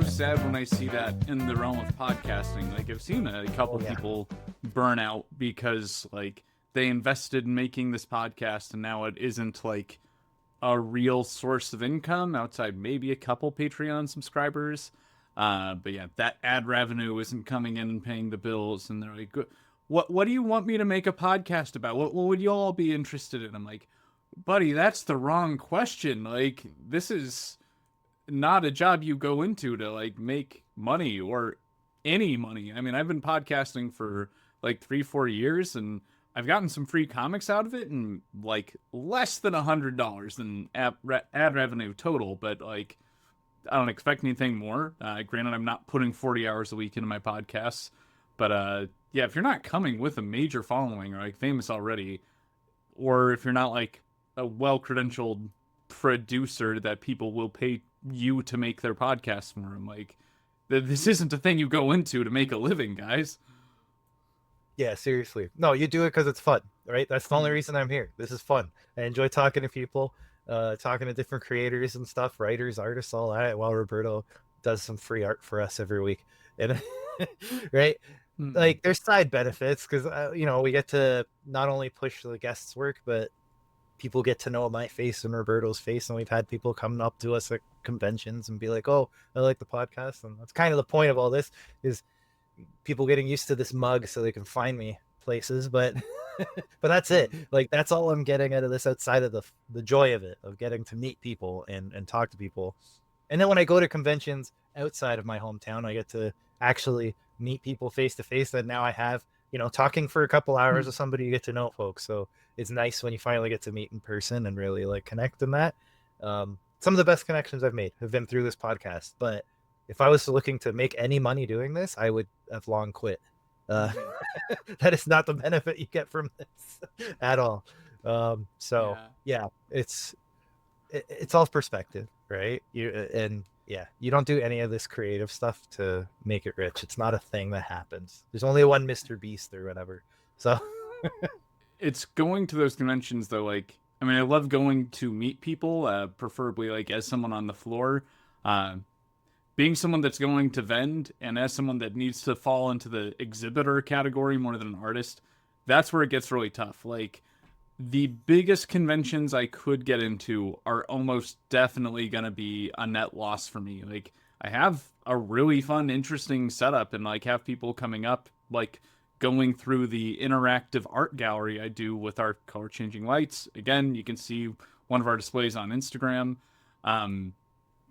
so sad when I see that in the realm of podcasting. Like, I've seen a couple people burn out because, like, they invested in making this podcast and now it isn't, like, a real source of income outside maybe a couple Patreon subscribers. But yeah, that ad revenue isn't coming in and paying the bills. And they're like, what do you want me to make a podcast about? What would you all be interested in? I'm like, buddy, that's the wrong question. Like, this is not a job you go into to like make money or any money. I mean, I've been podcasting for like 3-4 years and I've gotten some free comics out of it and like less than $100 in ad revenue total, but like I don't expect anything more. Granted, I'm not putting 40 hours a week into my podcasts, but yeah, if you're not coming with a major following or like famous already, or if you're not like a well-credentialed producer that people will pay you to make their podcast for them, like this isn't a thing you go into to make a living, guys. Yeah, seriously. No, you do it because it's fun, right? That's the only reason I'm here. This is fun. I enjoy talking to people, talking to different creators and stuff, writers, artists, all that. While Roberto does some free art for us every week, and right, like there's side benefits because we get to not only push the guests' work, but people get to know my face and Roberto's face, and we've had people come up to us at conventions and be like, "Oh, I like the podcast," and that's kind of the point of all this is people getting used to this mug so they can find me places, but but that's it. Like that's all I'm getting out of this outside of the joy of it, of getting to meet people and talk to people. And then when I go to conventions outside of my hometown, I get to actually meet people face to face that now I have, talking for a couple hours with somebody, you get to know folks. So it's nice when you finally get to meet in person and really like connect in that. Some of the best connections I've made have been through this podcast, but if I was looking to make any money doing this, I would have long quit. That is not the benefit you get from this at all. So yeah, it's all perspective, right? You don't do any of this creative stuff to make it rich. It's not a thing that happens. There's only one Mr. Beast or whatever. So it's going to those conventions though. Like, I mean, I love going to meet people, preferably like as someone on the floor. Being someone that's going to vend and as someone that needs to fall into the exhibitor category more than an artist, that's where it gets really tough. Like, the biggest conventions I could get into are almost definitely going to be a net loss for me. Like, I have a really fun, interesting setup and like have people coming up, like going through the interactive art gallery I do with our color changing lights. Again, you can see one of our displays on Instagram.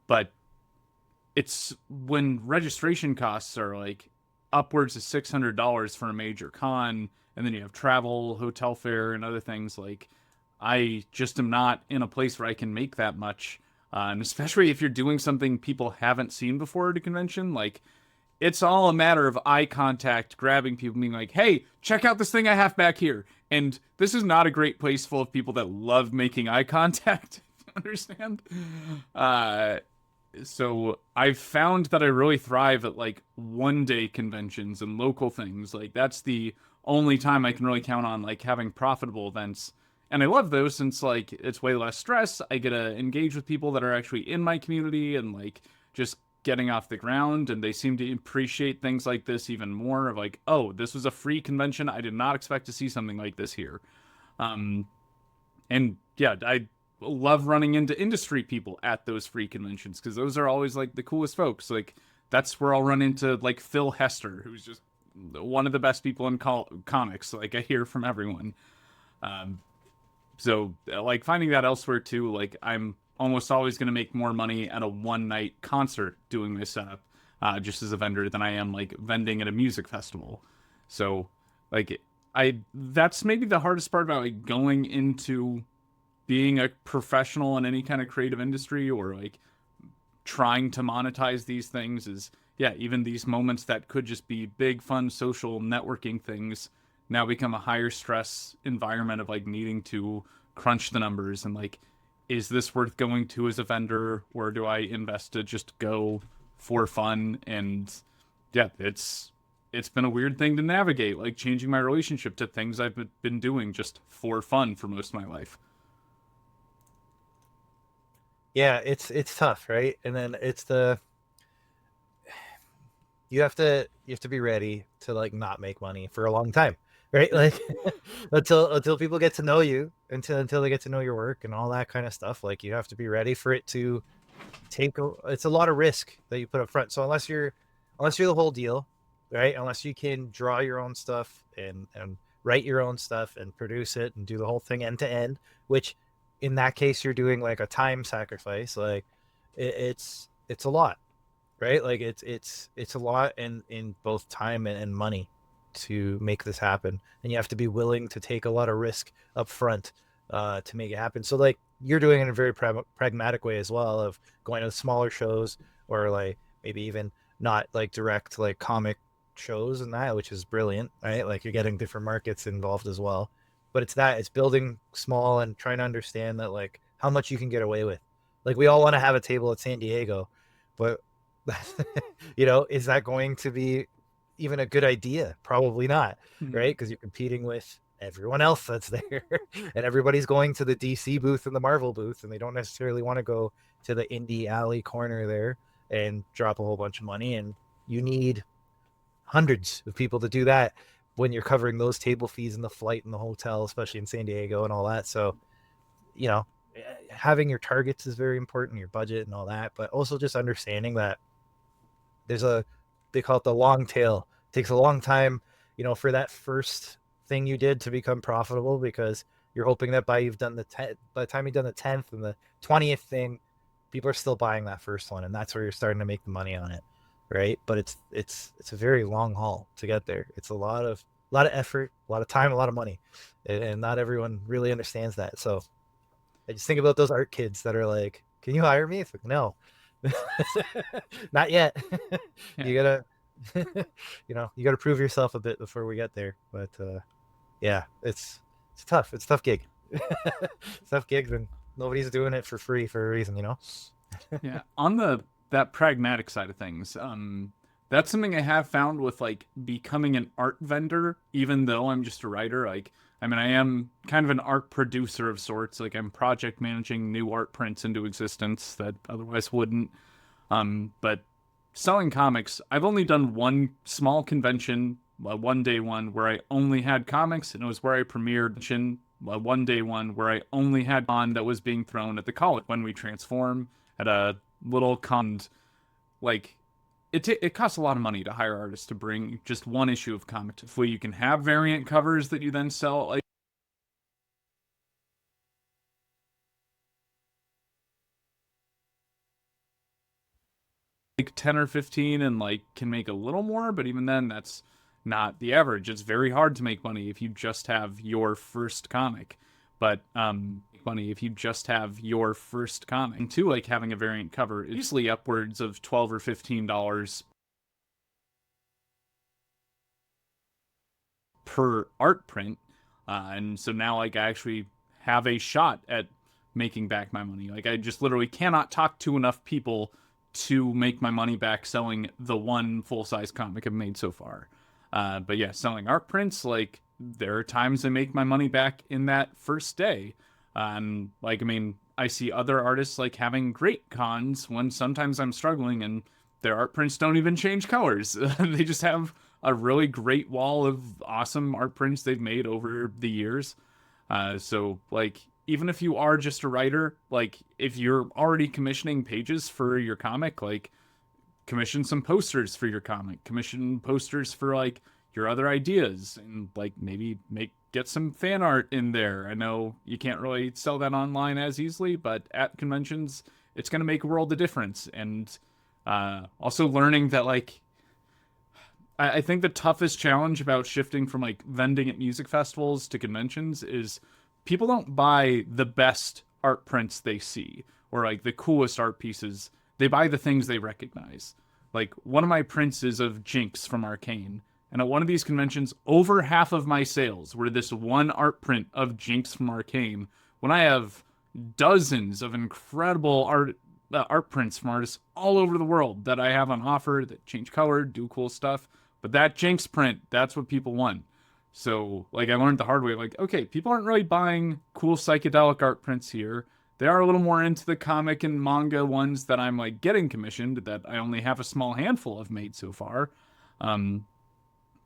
But it's when registration costs are like upwards of $600 for a major con, and then you have travel, hotel fare, and other things. Like, I just am not in a place where I can make that much. And especially if you're doing something people haven't seen before at a convention, like, it's all a matter of eye contact, grabbing people, being like, hey, check out this thing I have back here. And this is not a great place full of people that love making eye contact, if you understand. So I've found that I really thrive at like one-day conventions and local things. Like, that's the only time I can really count on like having profitable events. And I love those since like it's way less stress. I get to engage with people that are actually in my community and like just getting off the ground, and they seem to appreciate things like this even more, of like, oh, this was a free convention. I did not expect to see something like this here. And yeah, I love running into industry people at those free conventions because those are always like the coolest folks. Like, that's where I'll run into like Phil Hester, who's just one of the best people in comics. Like, I hear from everyone. So like finding that elsewhere too, like I'm almost always going to make more money at a one-night concert doing this setup, just as a vendor, than I am like vending at a music festival. So like that's maybe the hardest part about like going into being a professional in any kind of creative industry, or like trying to monetize these things, is yeah, even these moments that could just be big fun social networking things now become a higher stress environment of like needing to crunch the numbers and like, is this worth going to as a vendor, or do I invest to just go for fun? And yeah, it's been a weird thing to navigate, like changing my relationship to things I've been doing just for fun for most of my life. Yeah, it's tough, right? And then it's you have to be ready to like not make money for a long time, right? Like until people get to know you, until they get to know your work and all that kind of stuff. Like you have to be ready for it to it's a lot of risk that you put up front. So unless you're the whole deal, right? Unless you can draw your own stuff and write your own stuff and produce it and do the whole thing end to end, which in that case you're doing like a time sacrifice. Like it's a lot, right? Like it's a lot in both time and money to make this happen, and you have to be willing to take a lot of risk up front to make it happen. So like you're doing it in a very pragmatic way as well, of going to smaller shows or like maybe even not like direct like comic shows and that, which is brilliant, right? Like you're getting different markets involved as well. But it's building small and trying to understand that like how much you can get away with. Like we all want to have a table at San Diego, but is that going to be even a good idea? Probably not, right? Because you're competing with everyone else that's there, and everybody's going to the DC booth and the Marvel booth, and they don't necessarily want to go to the indie alley corner there and drop a whole bunch of money. And you need hundreds of people to do that when you're covering those table fees and the flight and the hotel, especially in San Diego and all that. So, you know, having your targets is very important, your budget and all that, but also just understanding that there's a they call it the long tail. It takes a long time, for that first thing you did to become profitable, because you're hoping that by the time you've done the 10th and the 20th thing, people are still buying that first one, and that's where you're starting to make the money on it, right? But it's a very long haul to get there. It's a lot of effort, a lot of time, a lot of money, and not everyone really understands that. So I just think about those art kids that are like, "Can you hire me?" It's like, no, not yet. Yeah. You gotta, you gotta prove yourself a bit before we get there. But yeah, it's tough. It's a tough gig. It's a tough gig, and nobody's doing it for free for a reason. Yeah, on the that pragmatic side of things, that's something I have found with like becoming an art vendor, even though I'm just a writer. Like, I mean, I am kind of an art producer of sorts. Like, I'm project managing new art prints into existence that otherwise wouldn't. But selling comics, I've only done one small convention, a one day one where I only had comics, and it was where I premiered a one day one where I only had on that was being thrown at the college when we transform at a little con. Like it costs a lot of money to hire artists to bring just one issue of comic to where you can have variant covers that you then sell like like 10 or 15 and like can make a little more, but even then that's not the average. It's very hard to make money if you just have your first comic. But money if you just have your first comic. And two, like having a variant cover is usually upwards of 12 or $15 per art print. And so now like I actually have a shot at making back my money. Like I just literally cannot talk to enough people to make my money back selling the one full size comic I've made so far. But yeah, selling art prints, like there are times I make my money back in that first day. Like I mean, I see other artists like having great cons when sometimes I'm struggling and their art prints don't even change colors. They just have a really great wall of awesome art prints they've made over the years. So like even if you are just a writer, like if you're already commissioning pages for your comic, like commission some posters for your comic, commission posters for like your other ideas, and like maybe make get some fan art in there. I know you can't really sell that online as easily, but at conventions, it's going to make a world of difference. And also learning that like I think the toughest challenge about shifting from like vending at music festivals to conventions is people don't buy the best art prints they see or like the coolest art pieces. They buy the things they recognize. Like one of my prints is of Jinx from Arcane. And at one of these conventions, over half of my sales were this one art print of Jinx from Arcane. When I have dozens of incredible art prints from artists all over the world that I have on offer that change color, do cool stuff. But that Jinx print, that's what people want. So, like, I learned the hard way, like, okay, people aren't really buying cool psychedelic art prints here. they are a little more into the comic and manga ones that I'm like getting commissioned that I only have a small handful of made so far. Um,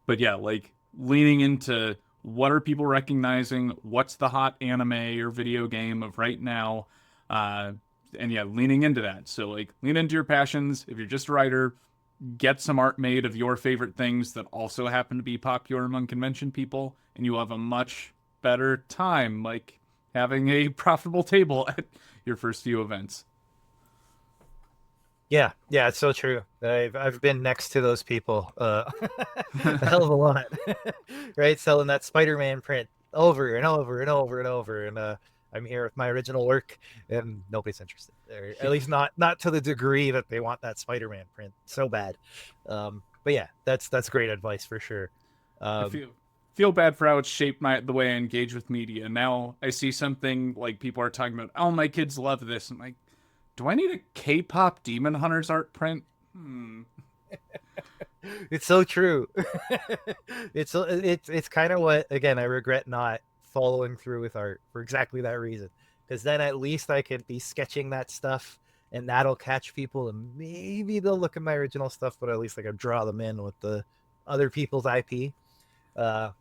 but yeah, like leaning into what are people recognizing, what's the hot anime or video game of right now, uh, and yeah, leaning into that. So like lean into your passions. If you're just a writer, get some art made of your favorite things that also happen to be popular among convention people, and you'll have a much better time, like having a profitable table at your first few events. Yeah, yeah, it's so true. I've been next to those people a hell of a lot, right? Selling that Spider-Man print over and over and over and over, and I'm here with my original work, and nobody's interested, or at least not to the degree that they want that Spider-Man print so bad. But yeah, that's great advice for sure. I Um, feel bad for how it's shaped the way I engage with media. Now I see something like people are talking about, oh, my kids love this. I'm like, do I need a K-pop Demon Hunters art print? Hmm. it's so true. It's kind of what, again, I regret not following through with art for exactly that reason, because then at least I could be sketching that stuff and that'll catch people, and maybe they'll look at my original stuff, but at least I can draw them in with the other people's IP. But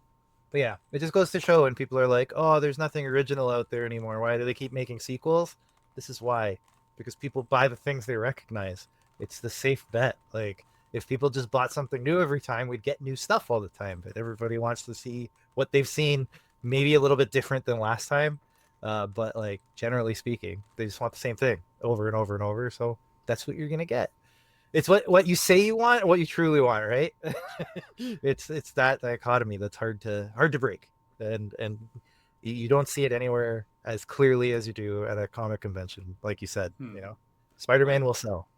yeah, it just goes to show when people are like, oh, there's nothing original out there anymore, why do they keep making sequels? This is why. Because people buy the things they recognize. It's the safe bet. Like, if people just bought something new every time, we'd get new stuff all the time. But everybody wants to see what they've seen, maybe a little bit different than last time. But like, generally speaking, they just want the same thing over and over and over. So that's what you're gonna get. It's what you say you want, what you truly want, right? It's that dichotomy that's hard to break, and you don't see it anywhere as clearly as you do at a comic convention, like you said. Hmm. Spider-Man Like, will sell.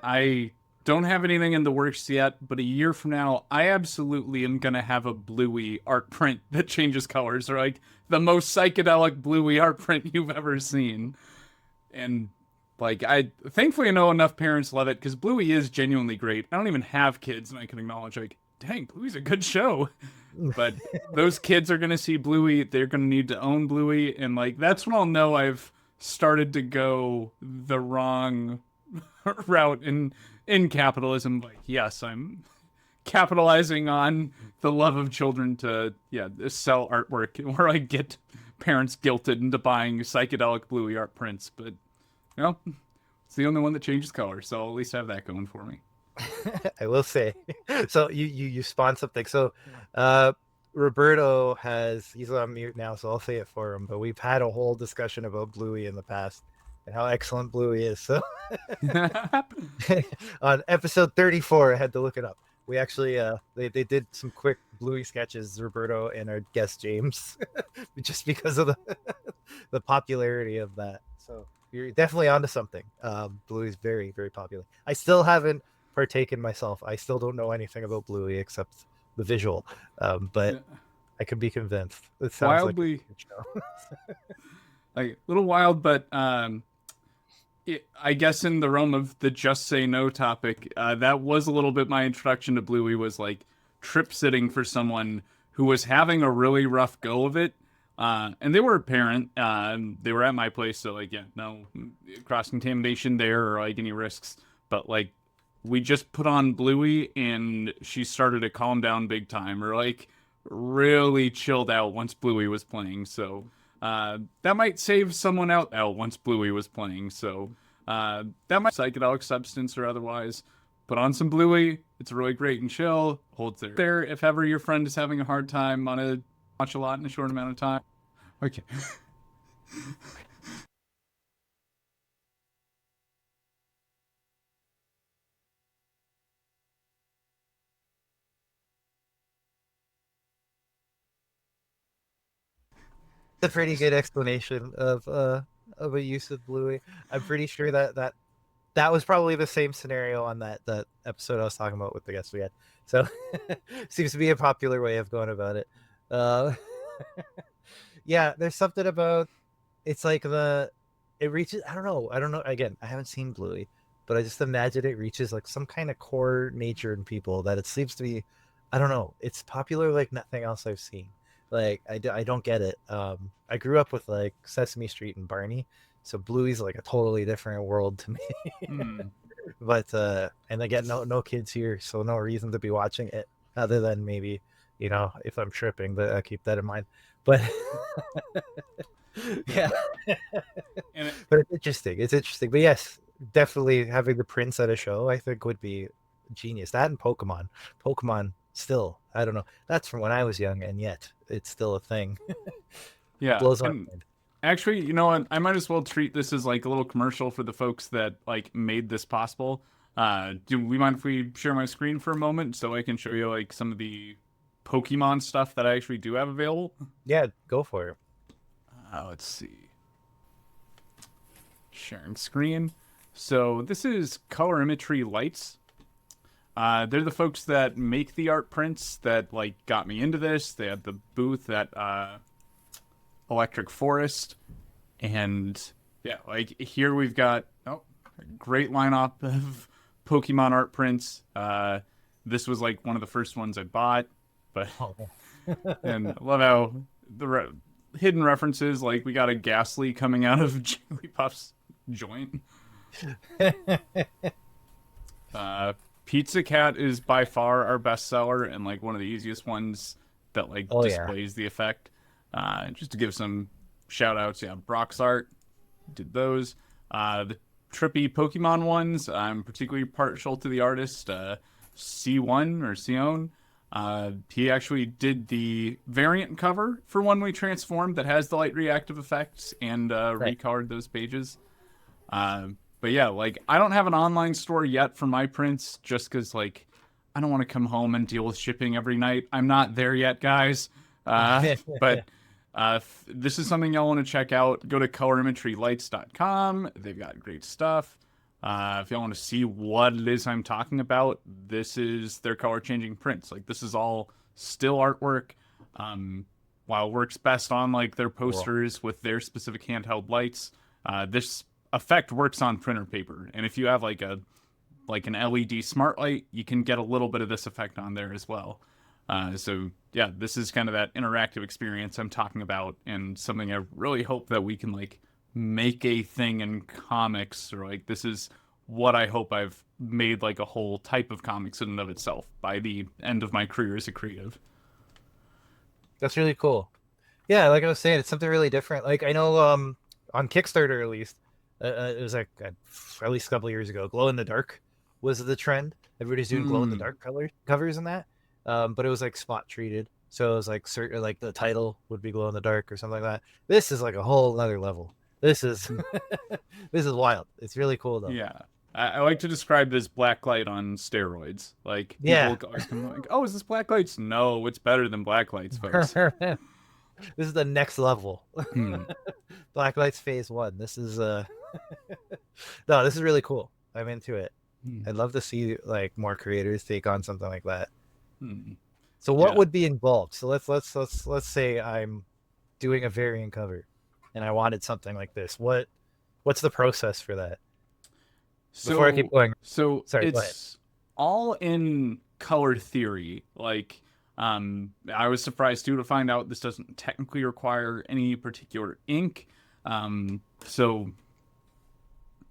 I don't have anything in the works yet, but a year from now, I absolutely am gonna have a bluey art print that changes colors, or like the most psychedelic bluey art print you've ever seen. And like I thankfully know enough parents love it because Bluey is genuinely great. I don't even have kids, and I can acknowledge like, dang, Bluey's a good show. But those kids are gonna see Bluey, they're gonna need to own Bluey, and like that's when I'll know I've started to go the wrong route in capitalism. Like, yes, I'm capitalizing on the love of children to sell artwork where I get parents guilted into buying psychedelic Bluey art prints, but it's the only one that changes color, so I'll at least have that going for me. I will say. So you spawn something. So uh Roberto he's on mute now, so I'll say it for him. But we've had a whole discussion about Bluey in the past and how excellent Bluey is. So on episode 34, I had to look it up. We actually they did some quick Bluey sketches, Roberto and our guest James, just because of the popularity of that. So you're definitely onto something. Bluey's very, very popular. I still haven't partaken myself. I still don't know anything about Bluey except the visual. But I could be convinced. It sounds like a Wildly, good show. like a little wild, but I guess in the realm of the just say no topic, that was a little bit my introduction to Bluey was like trip sitting for someone who was having a really rough go of it. And they were a parent. They were at my place, so like, yeah, no cross contamination there or like any risks. But like, we just put on Bluey, and she started to calm down big time, or like really chilled out once Bluey was playing. So that might save someone out once Bluey was playing. So that might psychedelic substance or otherwise. Put on some Bluey. It's really great and chill. Holds there if ever your friend is having a hard time on a watch a lot in a short amount of time. Okay. It's a pretty good explanation of a use of Bluey. I'm pretty sure that was probably the same scenario on that episode I was talking about with the guest we had. So seems to be a popular way of going about it. Uh, yeah, there's something about it's like it reaches. I don't know. Again, I haven't seen Bluey, but I just imagine it reaches like some kind of core nature in people that it seems to be. I don't know. It's popular like nothing else I've seen. Like I don't get it. I grew up with like Sesame Street and Barney, So Bluey's like a totally different world to me. Hmm. But and again, no kids here, so no reason to be watching it other than maybe, if I'm tripping, but keep that in mind. But Yeah. yeah, And but it's interesting. It's interesting. But yes, definitely having the prince at a show, I think, would be genius. That and Pokemon. Pokemon still, I don't know. That's from when I was young, and yet it's still a thing. yeah, Blows my and mind. actually, you know what? I might as well treat this as like a little commercial for the folks that like made this possible. Do we mind if we share my screen for a moment so I can show you like some of the Pokemon stuff that I actually do have available? Yeah, go for it. Let's see. Sharing screen. So this is Colorimetry Lights. They're the folks that make the art prints that like got me into this. They had the booth at Electric Forest, and yeah, like here we've got a great lineup of Pokemon art prints. This was like one of the first ones I bought, but Oh. and I love how hidden references like we got a Ghastly coming out of Jigglypuff's joint. Uh, Pizza Cat is by far our best seller and like one of the easiest ones that like Oh yeah. displays the effect. Just to give some shout outs, yeah, Brock's art did those. The trippy Pokemon ones, I'm particularly partial to the artist C1 or Sion. He actually did the variant cover for One Way Transform that has the light reactive effects and Right. recolored those pages. But yeah, like I don't have an online store yet for my prints just because like I don't want to come home and deal with shipping every night. I'm not there yet, guys. But this is something y'all want to check out. Go to colorimetrylights.com. They've got great stuff. If y'all want to see what it is I'm talking about, this is their color changing prints. Like this is all still artwork. While it works best on like their Cool. posters with their specific handheld lights, this effect works on printer paper. And if you have like an LED smart light, you can get a little bit of this effect on there as well. So yeah, this is kind of that interactive experience I'm talking about, and something I really hope that we can like make a thing in comics, or like this is what I hope I've made like a whole type of comics in and of itself by the end of my career as a creative. That's really cool. Yeah, like I was saying, it's something really different. Like I know, on Kickstarter at least, it was like at least a couple of years ago. Glow in the dark was the trend. Everybody's doing glow in the Mm. dark color covers and that, but it was like spot treated. So it was like certain, like the title would be glow in the dark or something like that. This is like a whole other level. This is this is wild. It's really cool though. Yeah. I like to describe this black light on steroids. Like Yeah. people always come like, "Oh, is this black lights?" No, it's better than black lights, folks. This is the next level. Hmm. Black Lights Phase 1. This is no, this is really cool. I'm into it. Hmm. I'd love to see like more creators take on something like that. Hmm. So what Yeah. would be involved? So let's say I'm doing a variant cover and I wanted something like this. What's the process for that? Before I keep So going. so Sorry, go ahead. it's all in color theory. Like I was surprised too to find out this doesn't technically require any particular ink. So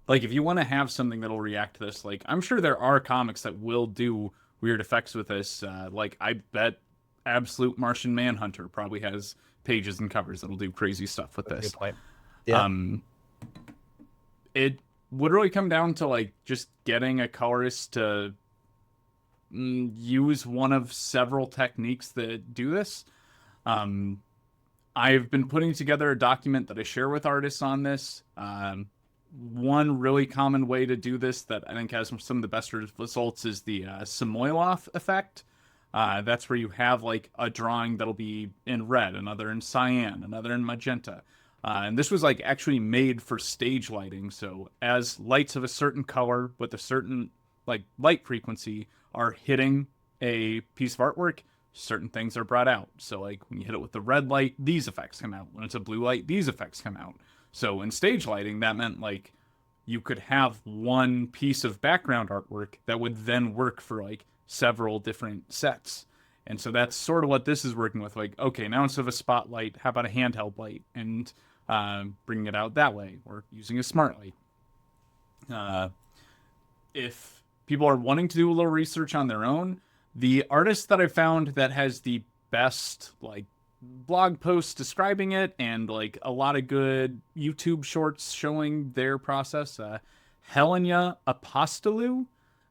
like if you want to have something that'll react to this, like I'm sure there are comics that will do weird effects with this. Like I bet Absolute Martian Manhunter probably has pages and covers that'll do crazy stuff with That's a good this. point. Yeah. Um, it would really come down to like just getting a colorist to use one of several techniques that do this. Um, I've been putting together a document that I share with artists on this. One really common way to do this that I think has some of the best results is the Samoilov effect. That's where you have like a drawing that'll be in red, another in cyan, another in magenta. And this was like actually made for stage lighting. So as lights of a certain color with a certain like light frequency are hitting a piece of artwork, certain things are brought out. So like when you hit it with the red light, these effects come out. When it's a blue light, these effects come out. So in stage lighting, that meant like you could have one piece of background artwork that would then work for like several different sets. And so that's sort of what this is working with. Like, okay, now instead of a spotlight, how about a handheld light? And bringing it out that way or using a smart light. If people are wanting to do a little research on their own, the artist that I found that has the best like blog posts describing it and like a lot of good YouTube shorts showing their process, Helena Apostolou.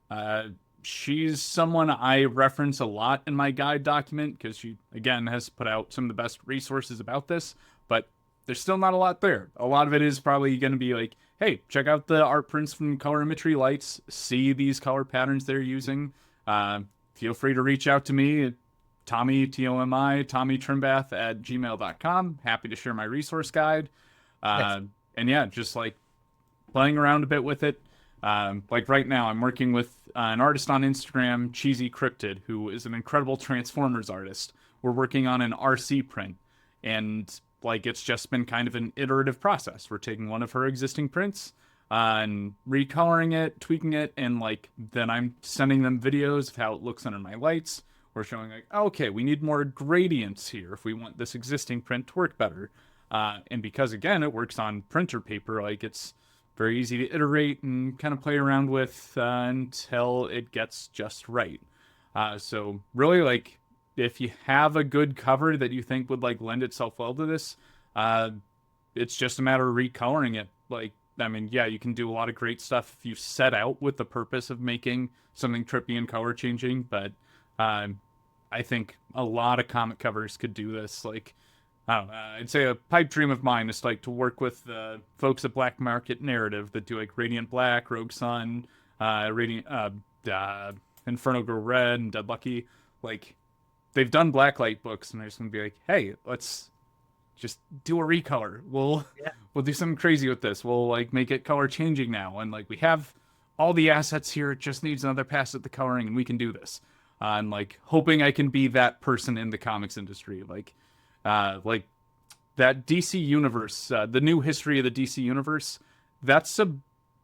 Uh, she's someone I reference a lot in my guide document because she, again, has put out some of the best resources about this, but there's still not a lot there. A lot of it is probably going to be like, hey, check out the art prints from colorimetry lights, see these color patterns they're using. Feel free to reach out to me, Tomi, Tomi, Tomi Trembath at gmail.com. Happy to share my resource guide. Nice. And yeah, just like playing around a bit with it. Like right now, I'm working with an artist on Instagram, Cheesy Cryptid, who is an incredible Transformers artist. We're working on an RC print, and like it's just been kind of an iterative process. We're taking one of her existing prints and recoloring it, tweaking it, and like then I'm sending them videos of how it looks under my lights. We're showing like, okay, we need more gradients here if we want this existing print to work better. And because again, it works on printer paper, like it's very easy to iterate and kind of play around with until it gets just right. So really, like, if you have a good cover that you think would like lend itself well to this, uh, it's just a matter of recoloring it. Like, I mean, yeah, you can do a lot of great stuff if you set out with the purpose of making something trippy and color changing. But I think a lot of comic covers could do this. Like, I don't know. I'd say a pipe dream of mine is like to work with the folks at Black Market Narrative that do like Radiant Black, Rogue Sun, Inferno Go Red, and Dead Lucky. Like they've done Blacklight books, and they're just gonna be like, hey, let's just do a recolor. We'll Yeah. we'll do something crazy with this. We'll like make it color changing now, and like we have all the assets here. It just needs another pass at the coloring, and we can do this. And like hoping I can be that person in the comics industry, like that DC universe, the new history of the DC universe. That's a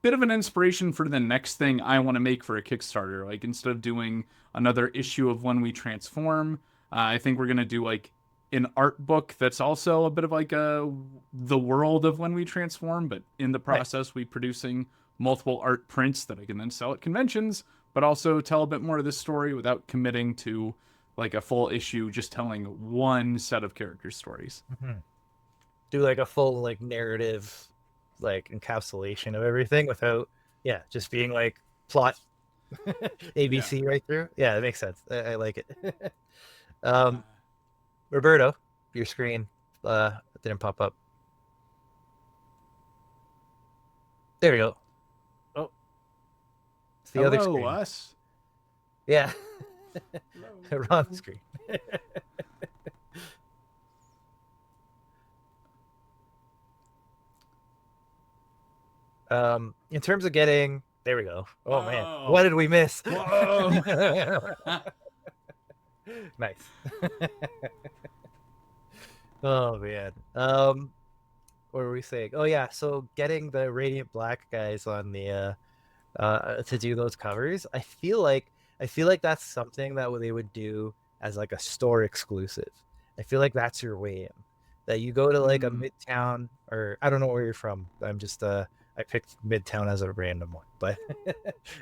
bit of an inspiration for the next thing I want to make for a Kickstarter. Like instead of doing another issue of When We Transform, I think we're gonna do like an art book that's also a bit of like the world of When We Transform, but in the Nice. process we producing multiple art prints that I can then sell at conventions, but also tell a bit more of this story without committing to like a full issue just telling one set of character stories. Mm-hmm. Do like a full like narrative, like encapsulation of everything without, yeah, just being like plot Yeah. ABC right through. Yeah, that makes sense. I like it. Uh, Roberto, your screen didn't pop up. There we go. Oh, it's the other hello, screen. us. Yeah, wrong Hello. screen. In terms of getting, there we go. Oh man, what Whoa. did we miss? Whoa. Nice. Oh man. What were we saying? Oh yeah, so getting the Radiant Black guys on the to do those covers, I feel like that's something that they would do as like a store exclusive. I feel like that's your way in. That you go to like a Hmm. Midtown, or I don't know where you're from. I'm just I picked Midtown as a random one, but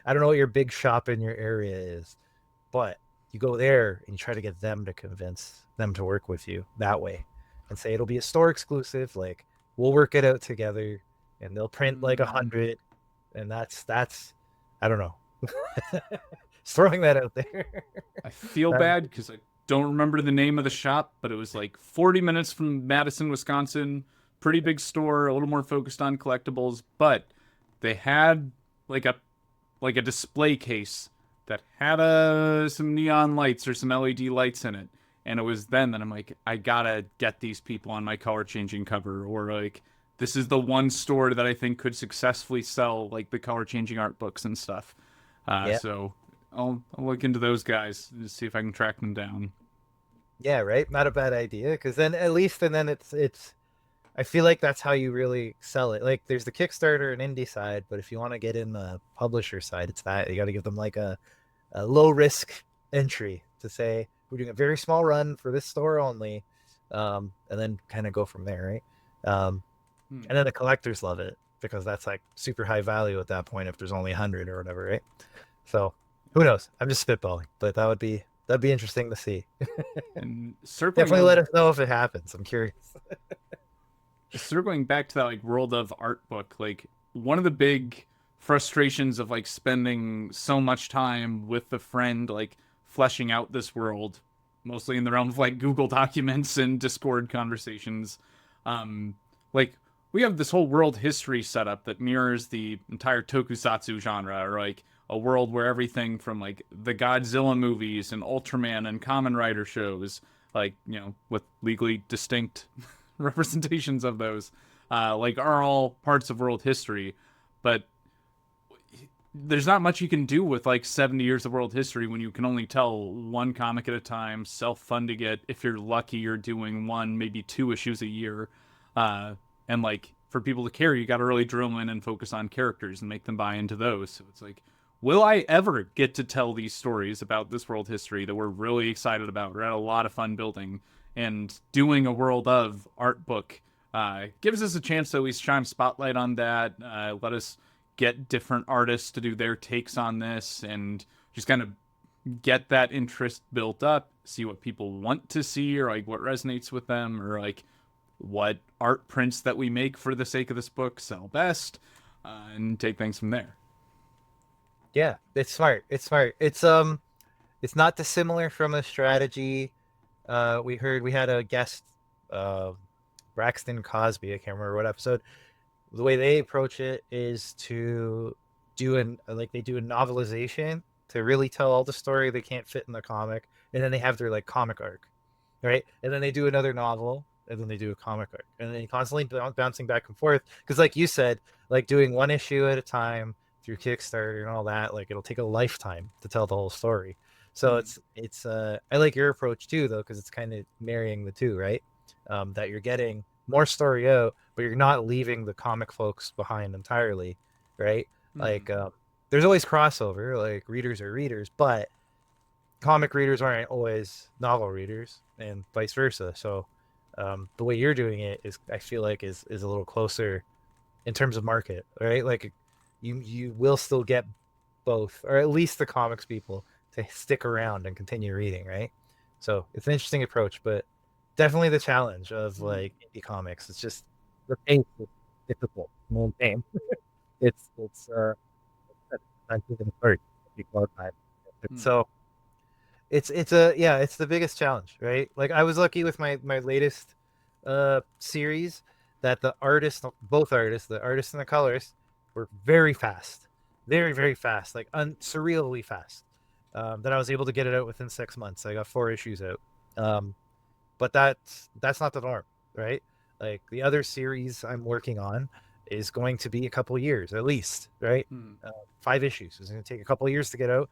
I don't know what your big shop in your area is. But you go there and you try to get them to convince them to work with you that way and say it'll be a store exclusive, like we'll work it out together, and they'll print like a Hmm. hundred, and that's I don't know. Just throwing that out there. I feel Um, bad because I don't remember the name of the shop, but it was like 40 minutes from Madison, Wisconsin. Pretty big store, a little more focused on collectibles, but they had like a like a display case that had some neon lights or some LED lights in it. And it was then that I'm like, I gotta get these people on my color changing cover, or like this is the one store that I think could successfully sell like the color changing art books and stuff. yeah, So I'll look into those guys to see if I can track them down. yeah, right. Not a bad idea, because then at least, and then it's. I feel like that's how you really sell it. Like there's the Kickstarter and indie side, but if you want to get in the publisher side, it's that you got to give them like a low risk entry to say we're doing a very small run for this store only, and then kind of go from there, right? And then the collectors love it because that's like super high value at that point if there's only 100 or whatever, right? So who knows? I'm just spitballing, but that'd be interesting to see. And circling Definitely of let us know if it happens. I'm curious. circling back to that like world of art book, like one of the big frustrations of like spending so much time with a friend like fleshing out this world, mostly in the realm of like Google documents and Discord conversations. um like we have this whole world history setup that mirrors the entire tokusatsu genre, or like a world where everything from like the Godzilla movies and Ultraman and Kamen Rider shows, like, you know, with legally distinct representations of those, like are all parts of world history. But there's not much you can do with like 70 years of world history when you can only tell one comic at a time, self-funding it. If you're lucky, you're doing one, maybe two issues a year. And like for people to carry, you got to really drill in and focus on characters and make them buy into those. So it's like, will I ever get to tell these stories about this world history that we're really excited about? We're had a lot of fun building, and doing a world of art book gives us a chance to at least shine spotlight on that. Let us get different artists to do their takes on this, and just kind of get that interest built up, see what people want to see, or like what resonates with them, or like what art prints that we make for the sake of this book sell best, and take things from there. Yeah, it's smart. It's smart. It's not dissimilar from a strategy. We had a guest, uh, Braxton Cosby. I can't remember what episode. The way they approach it is to they do a novelization to really tell all the story they can't fit in the comic, and then they have their like comic arc, right? And then they do another novel, and then they do a comic arc, and then constantly bouncing back and forth. Because like you said, like doing one issue at a time through Kickstarter and all that, like it'll take a lifetime to tell the whole story. So Mm. it's I like your approach too though, because it's kind of marrying the two, right? That you're getting more story out, but you're not leaving the comic folks behind entirely, right? Mm. Like there's always crossover, like readers are readers, but comic readers aren't always novel readers, and vice versa. So the way you're doing it is, I feel like, is a little closer in terms of market, right? Like you will still get both, or at least the comics people, to stick around and continue reading, right? So it's an interesting approach, but definitely the challenge of Mm. like indie comics. It's just the pace is difficult. More game. It's not even hard. Mm. So it's a yeah, it's the biggest challenge, right? Like I was lucky with my latest series that the artists, both artists, the artist and the colorist, were very fast, very fast, like surreally fast. That I was able to get it out within 6 months. I got 4 issues out. But that's not the norm, right? Like the other series I'm working on is going to be a couple years at least, right? Mm. 5 issues. It's going to take a couple years to get out.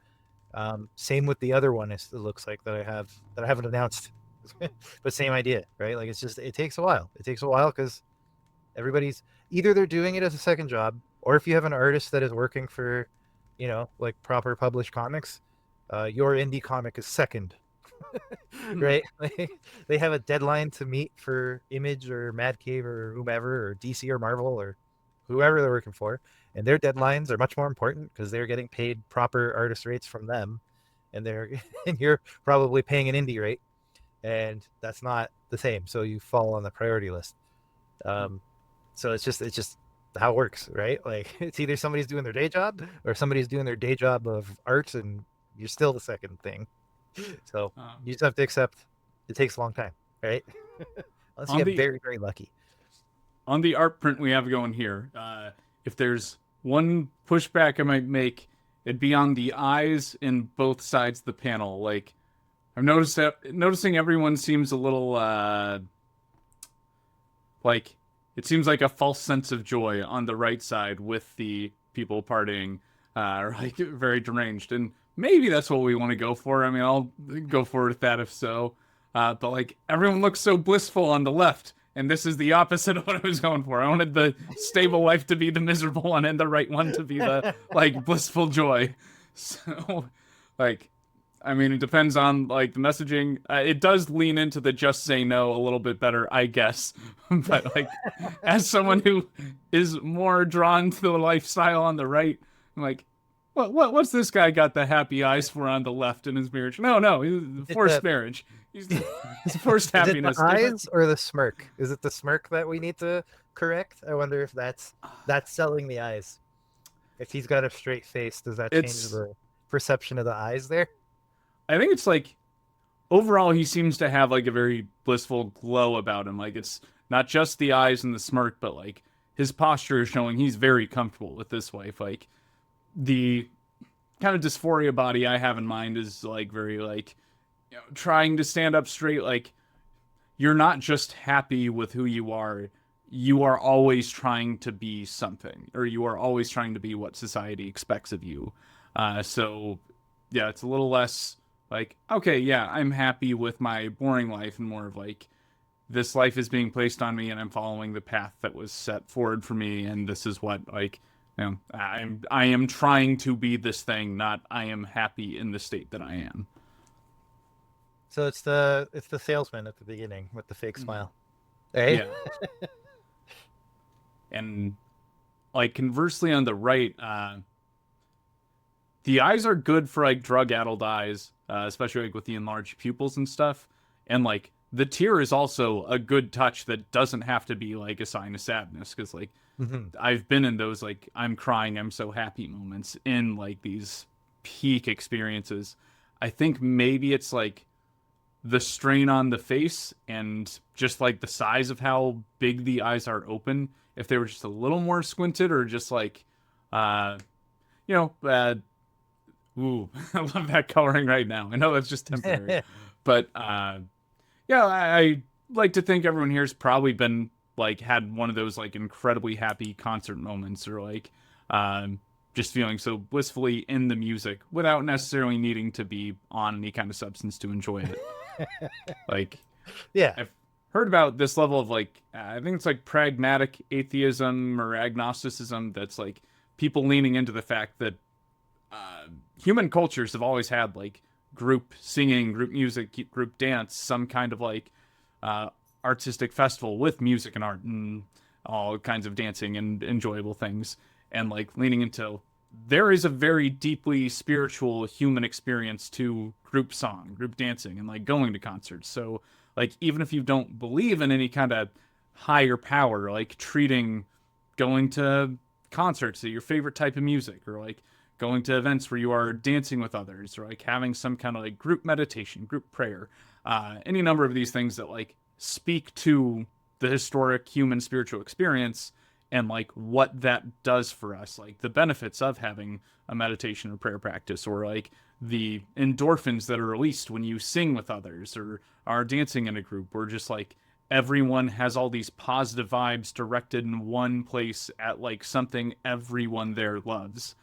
Same with the other one. It looks like that I haven't announced, but same idea, right? Like it's just, it takes a while. It takes a while because everybody's either they're doing it as a second job, or if you have an artist that is working for, like proper published comics, your indie comic is second, Mm. right? They have a deadline to meet for Image or Mad Cave or whomever, or DC or Marvel or whoever they're working for, and their deadlines are much more important because they're getting paid proper artist rates from them, and they're and you're probably paying an indie rate, and that's not the same. So you fall on the priority list. Um, so it's just how it works, right? Like it's either somebody's doing their day job or somebody's doing their day job of art, and you're still the second thing. So Um, you just have to accept it takes a long time, right? Unless you on get the very, very lucky. on the art print we have going here, if there's one pushback I might make, it'd be on the eyes in both sides of the panel. Like I've noticed that noticing everyone seems a little like it seems like a false sense of joy on the right side with the people partying, or like very deranged. And maybe that's what we want to go for. I mean, I'll go forward with that if so. But like everyone looks so blissful on the left, and this is the opposite of what I was going for. I wanted the stable life to be the miserable one, and the right one to be the like blissful joy. So, like, I mean, it depends on like the messaging. It does lean into the just say no a little bit better, I guess. But like, as someone who is more drawn to the lifestyle on the right, I'm like, what's this guy got the happy eyes for on the left in his marriage? No, no, he's Is it forced the marriage. He's it's forced is it the happiness. Different. eyes or the smirk? Is it the smirk that we need to correct? I wonder if that's selling the eyes. If he's got a straight face, does that change It's. the perception of the eyes there? I think it's like overall he seems to have like a very blissful glow about him. Like it's not just the eyes and the smirk, but like his posture is showing he's very comfortable with this wife. Like the kind of dysphoria body I have in mind is like very like trying to stand up straight. Like you're not just happy with who you are. You are always trying to be something, or you are always trying to be what society expects of you. So yeah, it's a little less like, okay, yeah, I'm happy with my boring life, and more of like, this life is being placed on me, and I'm following the path that was set forward for me, and this is what like, I am trying to be this thing, not I am happy in the state that I am. So it's the salesman at the beginning with the fake smile. Hey? Yeah, and like conversely on the right, the eyes are good for like drug-addled eyes, especially like with the enlarged pupils and stuff. And like the tear is also a good touch that doesn't have to be like a sign of sadness, because like Mhm. I've been in those like I'm crying, I'm so happy moments in like these peak experiences. I think maybe it's like the strain on the face and just like the size of how big the eyes are open. If they were just a little more squinted, or just like uh you know, ooh, I love that coloring right now. I know that's just temporary, but yeah, I like to think everyone here's probably been like had one of those like incredibly happy concert moments, or like just feeling so blissfully in the music without necessarily needing to be on any kind of substance to enjoy it. Like Yeah. I've heard about this level of like I think it's like pragmatic atheism or agnosticism, that's like people leaning into the fact that uh, human cultures have always had like group singing, group music, group dance, some kind of like uh, artistic festival with music and art and all kinds of dancing and enjoyable things. And like leaning into there is a very deeply spiritual human experience to group song, group dancing, and like going to concerts. So like even if you don't believe in any kind of higher power, like treating going to concerts at your favorite type of music, or like going to events where you are dancing with others, or like having some kind of like group meditation, group prayer, any number of these things that like speak to the historic human spiritual experience, and like what that does for us, like the benefits of having a meditation or prayer practice, or like the endorphins that are released when you sing with others or are dancing in a group, or just like everyone has all these positive vibes directed in one place at like something everyone there loves.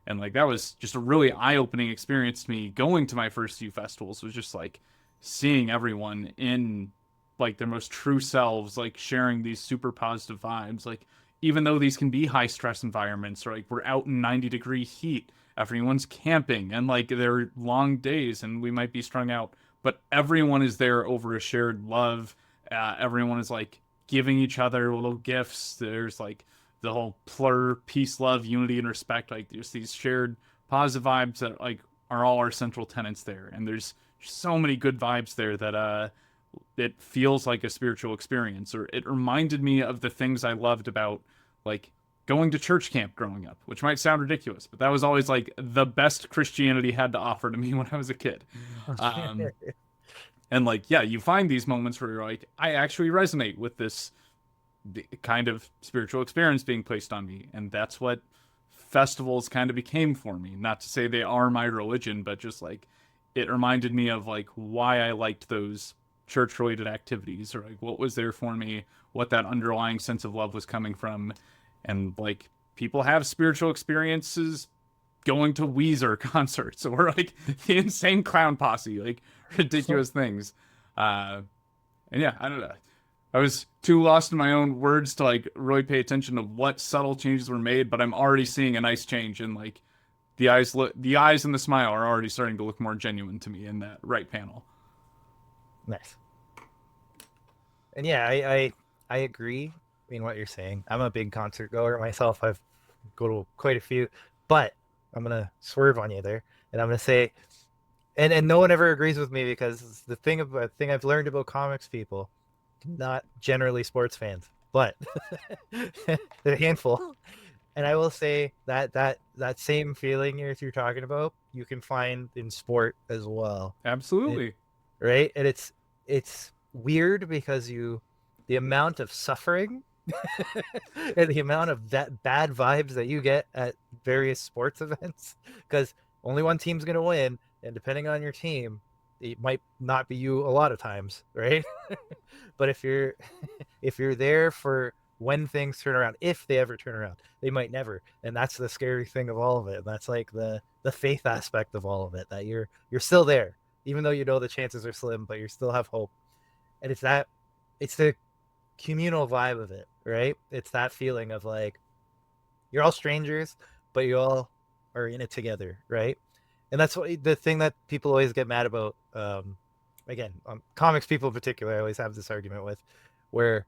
And like that was just a really eye-opening experience to me going to my first few festivals, was just like seeing everyone in like their most true selves, like sharing these super positive vibes. Like even though these can be high stress environments, or like we're out in 90-degree heat, everyone's camping, and like they're long days and we might be strung out, but everyone is there over a shared love. Everyone is like giving each other little gifts. There's like the whole plur, peace, love, unity, and respect. Like there's these shared positive vibes that like are all our central tenets there. And there's so many good vibes there that it feels like a spiritual experience. Or it reminded me of the things I loved about like going to church camp growing up, which might sound ridiculous, but that was always like the best Christianity had to offer to me when I was a kid. Um, and like, yeah, you find these moments where you're like, I actually resonate with this kind of spiritual experience being placed on me. And that's what festivals kind of became for me. Not to say they are my religion, but just like it reminded me of like why I liked those church related activities, or like what was there for me, what that underlying sense of love was coming from. And like people have spiritual experiences going to Weezer concerts, or like the Insane Clown Posse, like So ridiculous things. Uh, and yeah, I don't know. I was too lost in my own words to like really pay attention to what subtle changes were made, but I'm already seeing a nice change in like the eyes and the smile are already starting to look more genuine to me in that right panel. Nice. And yeah, I agree in what you're saying. I'm a big concert goer myself. I've go to quite a few, but I'm gonna swerve on you there, and I'm gonna say, and no one ever agrees with me because the thing I've learned about comics people, not generally sports fans, but they're a handful. And I will say that that same feeling you're talking about, you can find in sport as well. It, Absolutely. right? And it's weird because the amount of suffering and the amount of that bad vibes that you get at various sports events, because only one team's going to win, and depending on your team, it might not be you a lot of times, right? But if you're there for when things turn around, if they ever turn around, they might never, and that's the scary thing of all of it. That's like the faith aspect of all of it, that you're still there, even though you know the chances are slim, but you still have hope. And it's the communal vibe of it, right? It's that feeling of like you're all strangers, but you all are in it together, right? And that's what the thing that people always get mad about. Again, comics people in particular, I always have this argument with, where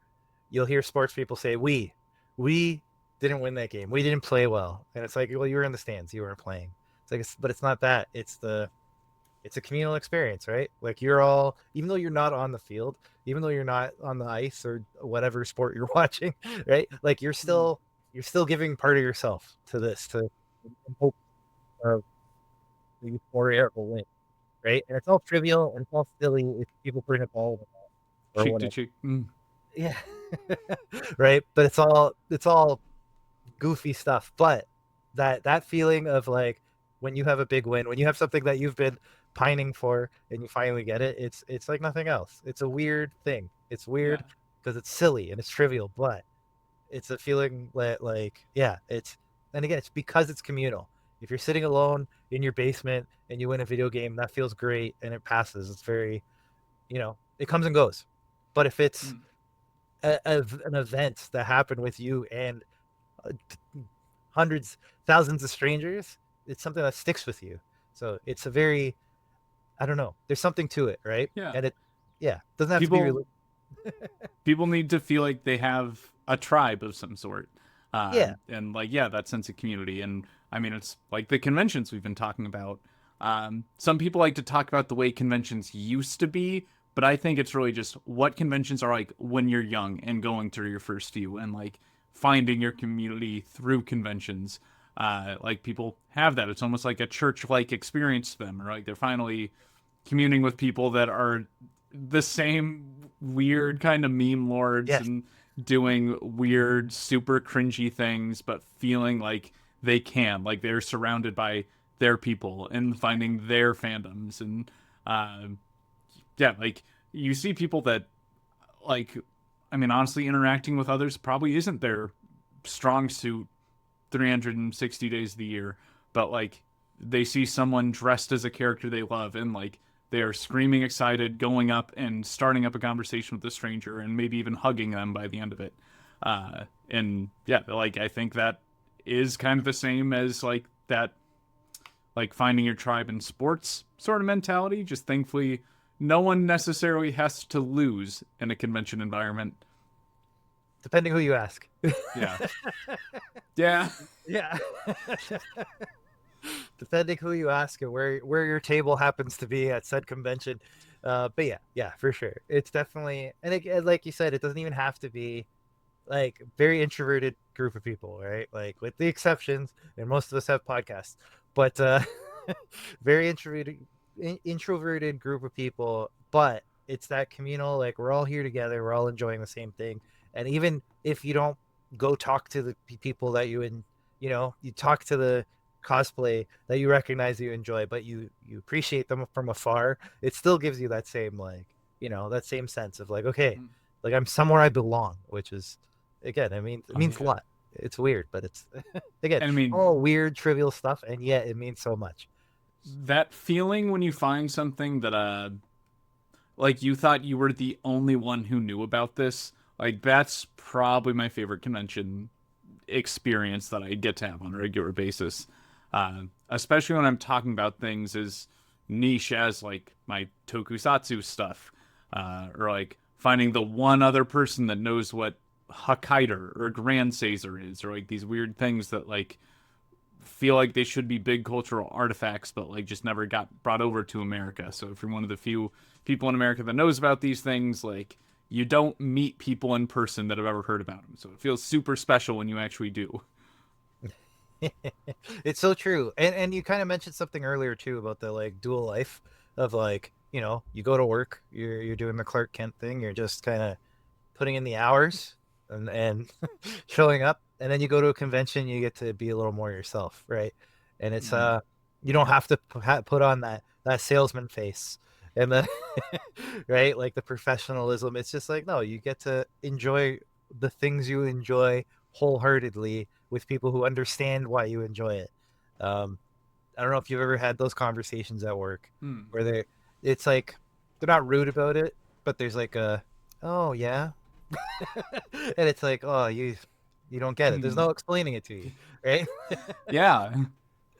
you'll hear sports people say, we didn't win that game, we didn't play well," and it's like, well, you were in the stands, you weren't playing. It's like, but it's not that. It's a communal experience, right? Like you're all, even though you're not on the field, even though you're not on the ice or whatever sport you're watching, right? Like you're still giving part of yourself to this, to in hope of the euphoria will win, right? And it's all trivial and it's all silly if people bring up all or Cheek to whatever. cheek. Yeah. Right. But it's all goofy stuff. But that feeling of like when you have a big win, when you have something that you've been pining for and you finally get it, it's like nothing else. It's a weird thing. It's Yeah. weird because it's silly and it's trivial, but it's a feeling that like, yeah, it's, and again, it's because it's communal. If you're sitting alone in your basement and you win a video game, that feels great and it passes. It's very, it comes and goes. But if it's Mm. an event that happened with you and uh, hundreds, thousands of strangers, it's something that sticks with you. So it's a very, I don't know, there's something to it, right? Yeah. And it, yeah, doesn't have to be People religious. people need to feel like they have a tribe of some sort. Yeah, And like, yeah, that sense of community. And I mean, it's like the conventions we've been talking about. Some people like to talk about the way conventions used to be, but I think it's really just what conventions are like when you're young and going through your first few and like finding your community through conventions. Like people have that. It's almost like a church like experience to them, or like they're finally communing with people that are the same weird kind of meme lords yes, and doing weird, super cringy things, but feeling like they can, like they're surrounded by their people and finding their fandoms. And uh, yeah, like you see people that, like, I mean, honestly, interacting with others probably isn't their strong suit 360 days of the year, but like they see someone dressed as a character they love and like they are screaming excited, going up and starting up a conversation with a stranger and maybe even hugging them by the end of it. And yeah, like I think that is kind of the same as like that, like finding your tribe in sports sort of mentality. Just thankfully, no one necessarily has to lose in a convention environment. depending who you ask. Yeah. Yeah. Yeah. Depending who you ask and where your table happens to be at said convention. But yeah, yeah, for sure. It's definitely, and like you said, it doesn't even have to be like very introverted group of people, right? Like with the exceptions, and most of us have podcasts, but very introverted group of people. But it's that communal, like we're all here together, we're all enjoying the same thing, and even if you don't go talk to the people that you talk to the cosplay that you recognize you enjoy, but you appreciate them from afar, it still gives you that same like that same sense of like, okay, like I'm somewhere I belong, which is, again, I mean, it Oh means a yeah. lot. It's weird, but it's again And I mean, all weird, trivial stuff, and yet it means so much. that feeling when you find something that like you thought you were the only one who knew about this, like that's probably my favorite convention experience that I get to have on a regular basis. especially when I'm talking about things as niche as like my tokusatsu stuff, or like finding the one other person that knows what Hokkaido or Grand Caesar is, or like these weird things that like feel like they should be big cultural artifacts, but like just never got brought over to America. So if you're one of the few people in America that knows about these things, like you don't meet people in person that have ever heard about them. So it feels super special when you actually do. It's so true. And you kind of mentioned something earlier too about the like dual life of like, you go to work, you're doing the Clark Kent thing, you're just kind of putting in the hours and showing up, and then you go to a convention, you get to be a little more yourself, right? And it's Mm. you don't have to put on that salesman face and the right, like the professionalism. It's just like, no, you get to enjoy the things you enjoy wholeheartedly with people who understand why you enjoy it. um I don't know if you've ever had those conversations at work Mm. where it's like they're not rude about it, but there's like a, oh yeah, and it's like, oh, you don't get it. There's Mm. no explaining it to you, right? Yeah.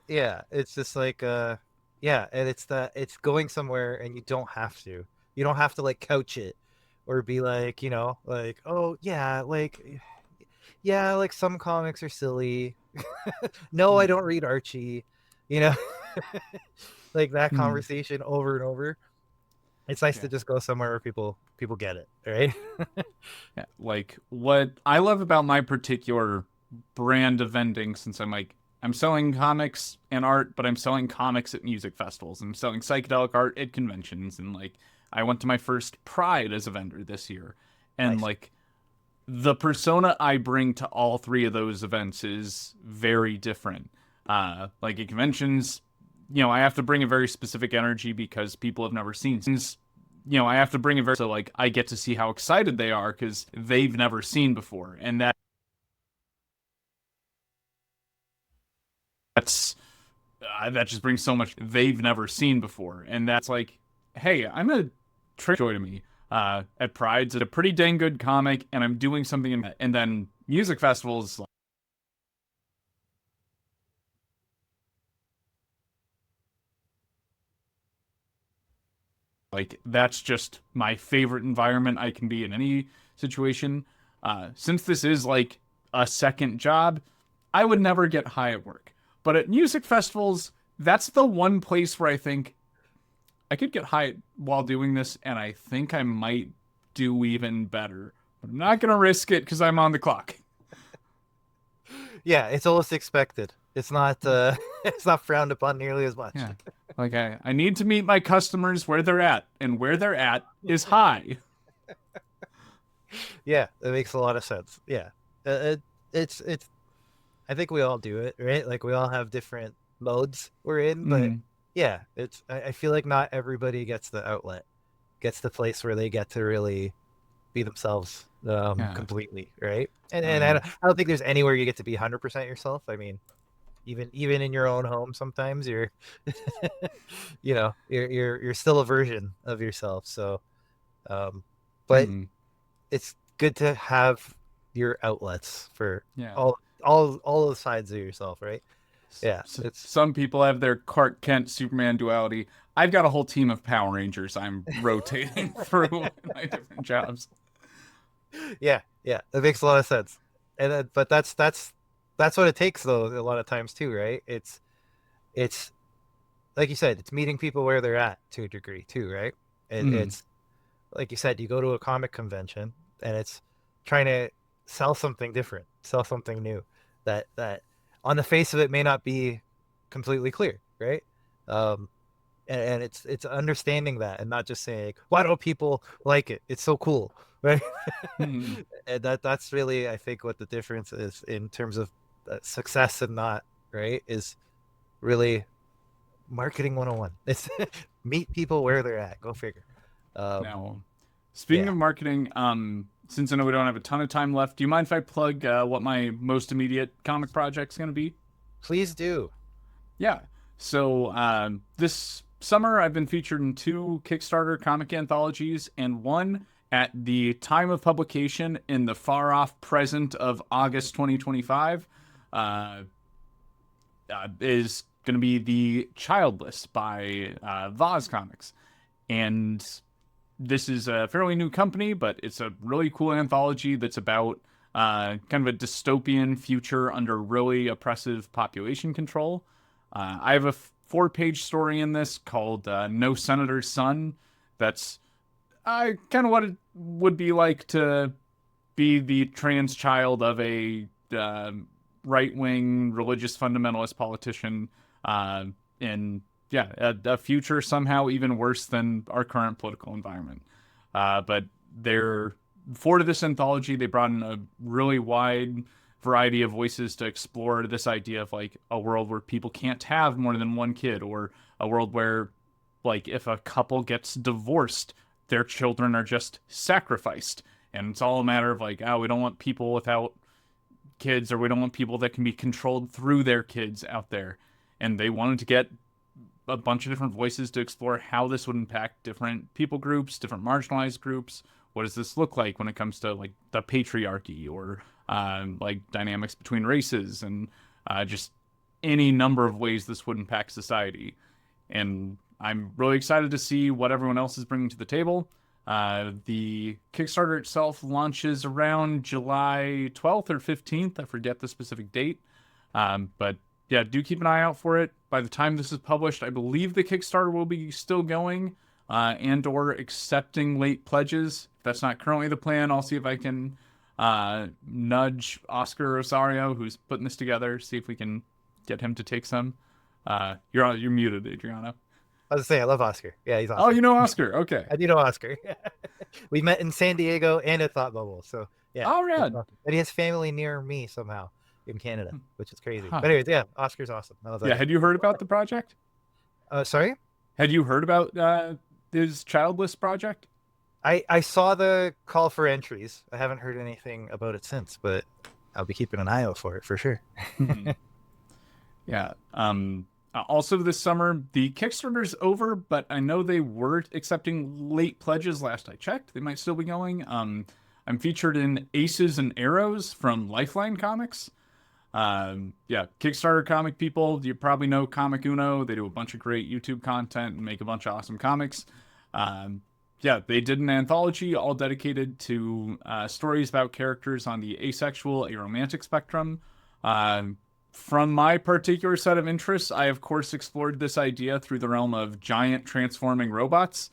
Yeah, it's just like yeah, and it's going somewhere and you don't have to. You don't have to like couch it or be like, like, oh yeah, like some comics are silly. No, I Mm. don't read Archie, you know, like that Mm. conversation over and over. It's nice Yeah. to just go somewhere where people get it, right? Yeah. Like what I love about my particular brand of vending, since I'm selling comics and art, but I'm selling comics at music festivals. I'm selling psychedelic art at conventions, and like I went to my first Pride as a vendor this year, and Nice. like the persona I bring to all three of those events is very different. Like at conventions, I have to bring a very specific energy because people have never seen things. I have to bring a very so like I get to see how excited they are because they've never seen before, and that's that just brings so much they've never seen before, and that's like, hey, I'm a joy to me. At Pride's, it's a pretty dang good comic, and I'm doing something in, and then music festivals like that's just my favorite environment I can be in any situation. Since this is like a second job, I would never get high at work. But at music festivals, that's the one place where I think I could get high while doing this, and I think I might do even better. But I'm not gonna risk it because I'm on the clock. Yeah, it's almost expected. It's not it's not frowned upon nearly as much. Yeah. Like I need to meet my customers where they're at, and where they're at is high. Yeah, it makes a lot of sense. Yeah. It's I think we all do it, right? Like we all have different modes we're in, but Mm, yeah, I feel like not everybody gets the outlet, gets the place where they get to really be themselves yeah. completely, right? And I and mean, I don't think there's anywhere you get to be 100% yourself. I mean, even in your own home sometimes you're you're still a version of yourself. So um but mm, it's good to have your outlets for yeah. all the sides of yourself, right? Yeah, it's Some people have their Clark Kent Superman duality. I've got a whole team of Power Rangers I'm rotating through my different jobs. yeah, that makes a lot of sense. And but that's what it takes though a lot of times too, right? It's like you said, it's meeting people where they're at to a degree too, right? Mm, It's like you said, you go to a comic convention and it's trying to sell something different, sell something new that on the face of it may not be completely clear, right? Um, and it's understanding that and not just saying, why don't people like it? It's so cool, right? mm, And that's really, I think, what the difference is in terms of success and not, right? Is really marketing 101. It's meet people where they're at. Go figure. Um, now, speaking yeah, of marketing, since I know we don't have a ton of time left, do you mind if I plug what my most immediate comic project's going to be? please do. Yeah. So this summer, I've been featured in two Kickstarter comic anthologies, and one at the time of publication in the far off present of August 2025 uh, is going to be The Childless by Vaz Comics. And this is a fairly new company, but it's a really cool anthology that's about kind of a dystopian future under really oppressive population control. I have a 4-page story in this called No Senator's Son. That's kind of what it would be like to be the trans child of a right wing religious fundamentalist politician in yeah a future somehow even worse than our current political environment. But they're for this anthology, they brought in a really wide variety of voices to explore this idea of like a world where people can't have more than one kid, or a world where like if a couple gets divorced, their children are just sacrificed. And it's all a matter of like, oh, we don't want people without kids, or we don't want people that can be controlled through their kids out there. And they wanted to get a bunch of different voices to explore how this would impact different people groups, different marginalized groups. What does this look like when it comes to like the patriarchy, or like dynamics between races, and just any number of ways this would impact society. And I'm really excited to see what everyone else is bringing to the table. The Kickstarter itself launches around July 12th or 15th. I forget the specific date. But yeah, do keep an eye out for it. By the time this is published, I believe the Kickstarter will be still going and or accepting late pledges. If that's not currently the plan, I'll see if I can nudge Oscar Rosario, who's putting this together, see if we can get him to take some. You're muted, Adriano. I was saying, I love Oscar. Yeah, he's Oh, awesome. you know Oscar. Okay. I do know Oscar. We met in San Diego and at Thought Bubble. So yeah, All he's right. awesome. And he has family near me somehow in Canada, Hmm. which is crazy. Huh. But anyways, yeah, Oscar's awesome. I love that Yeah. guy. Had you heard about the project? Sorry? Had you heard about his Childless project? I saw the call for entries. I haven't heard anything about it since, but I'll be keeping an eye out for it for sure. Hmm. Yeah. Also this summer, the Kickstarter's over, but I know they were accepting late pledges last I checked. They might still be going. I'm featured in Aces and Arrows from Lifeline Comics. Yeah, Kickstarter comic people, you probably know Comic Uno. They do a bunch of great YouTube content and make a bunch of awesome comics. Yeah, they did an anthology all dedicated to stories about characters on the asexual, aromantic spectrum. From my particular set of interests, I of course explored this idea through the realm of giant transforming robots,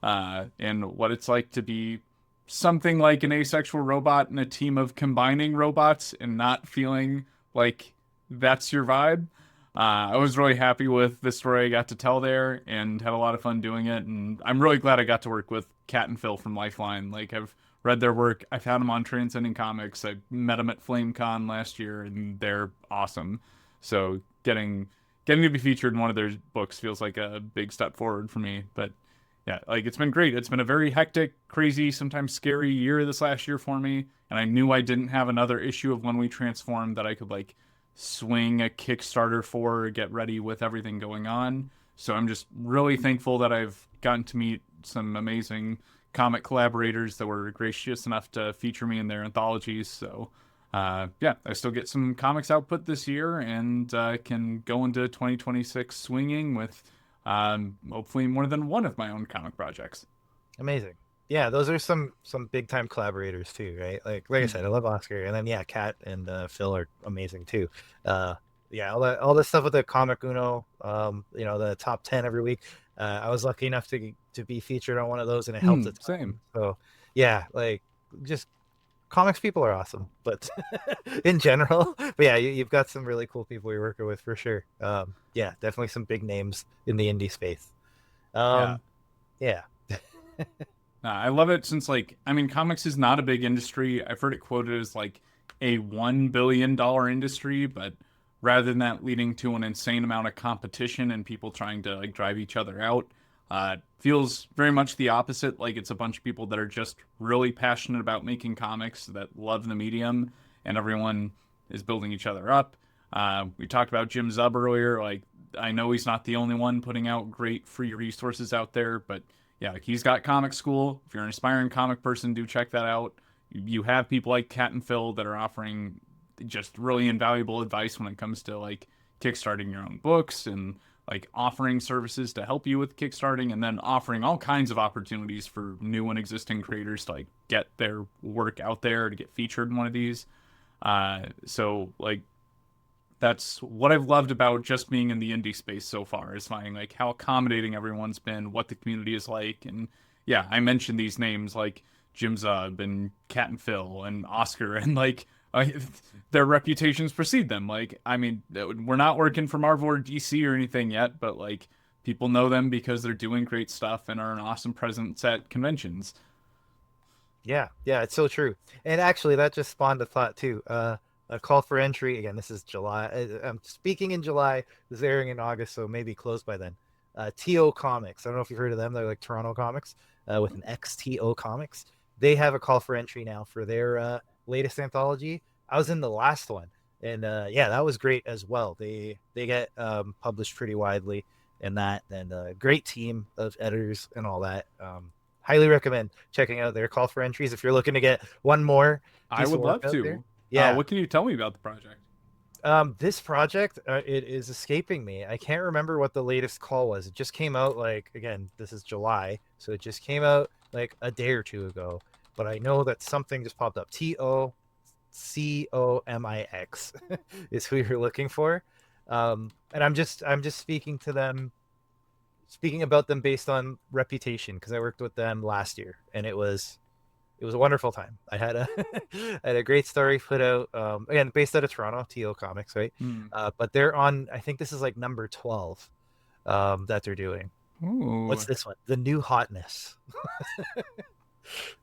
and what it's like to be something like an asexual robot in a team of combining robots and not feeling like that's your vibe. I was really happy with the story I got to tell there and had a lot of fun doing it. And I'm really glad I got to work with Kat and Phil from Lifeline. Like, I've read their work. I've had them on Transcending Comics. I met them at FlameCon last year, and they're awesome. So getting to be featured in one of their books feels like a big step forward for me. But yeah, like it's been great. It's been a very hectic, crazy, sometimes scary year this last year for me. And I knew I didn't have another issue of When We Transform that I could like swing a Kickstarter for, get ready with everything going on. So I'm just really thankful that I've gotten to meet some amazing comic collaborators that were gracious enough to feature me in their anthologies. So yeah, I still get some comics output this year, and can go into 2026 swinging with hopefully more than one of my own comic projects. Amazing. Yeah, those are some big time collaborators too, right? Like I said, I love Oscar, and then yeah, Kat and Phil are amazing too. Yeah, all the stuff with the Comic Uno, the top 10 every week. I was lucky enough to be featured on one of those, and it helped a ton. Same. So yeah, like just comics people are awesome, but in general, but yeah, you've got some really cool people you're working with for sure. Yeah, definitely some big names in the indie space. Yeah. Yeah. I love it since, like, I mean, comics is not a big industry. I've heard it quoted as like a $1 billion industry, but rather than that leading to an insane amount of competition and people trying to like drive each other out, it feels very much the opposite. Like it's a bunch of people that are just really passionate about making comics, that love the medium, and everyone is building each other up. We talked about Jim Zub earlier. Like, I know he's not the only one putting out great free resources out there, but yeah, like he's got Comic School. If you're an aspiring comic person, do check that out. You have people like Kat and Phil that are offering just really invaluable advice when it comes to like kickstarting your own books and like offering services to help you with kickstarting, and then offering all kinds of opportunities for new and existing creators to like get their work out there to get featured in one of these. So like that's what I've loved about just being in the indie space so far, is finding like how accommodating everyone's been, what the community is like. And yeah, I mentioned these names like Jim Zub and Cat and Phil and Oscar, and like their reputations precede them. Like, I mean, we're not working for Marvel or DC or anything yet, but like people know them because they're doing great stuff and are an awesome presence at conventions. Yeah, yeah, it's so true. And actually, that just spawned a thought too. A call for entry again. This is July. I'm speaking in July. This is airing in August, so maybe closed by then. TO Comics. I don't know if you've heard of them. They're like Toronto Comics, with an XTO Comics. They have a call for entry now for their latest anthology. I was in the last one, and yeah, that was great as well. They get published pretty widely in that, and a great team of editors and all that. Highly recommend checking out their call for entries if you're looking to get one more I piece of would work love out there. to. Yeah. What can you tell me about the project? This project, it is escaping me. I can't remember what the latest call was. It just came out, like, again, this is July, so it just came out like a day or two ago. But I know that something just popped up. TOCOMIX is who you're looking for. And I'm just speaking about them based on reputation, because I worked with them last year, and it was a wonderful time. I had a I had a great story put out. Again, based out of Toronto, TO Comics, right? Hmm. But they're on. I think this is like number 12 that they're doing. What's Ooh. this one? The New Hotness.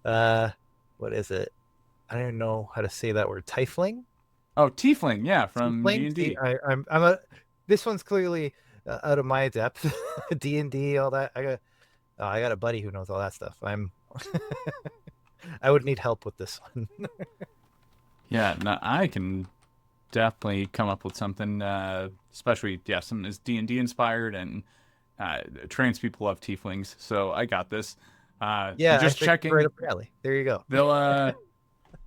uh, what is it? I don't know how to say that word. Tiefling. Oh, Tiefling, yeah, from Tiefling. See, D&D. I'm a. This one's clearly out of my depth. D&D, all that. I got a buddy who knows all that stuff. I would need help with this one. Yeah, no, I can definitely come up with something, especially, yeah, something that's D&D inspired, and trans people love tieflings, so I got this. And Yeah, I just think it's right checking, up your alley. There you go. they'll,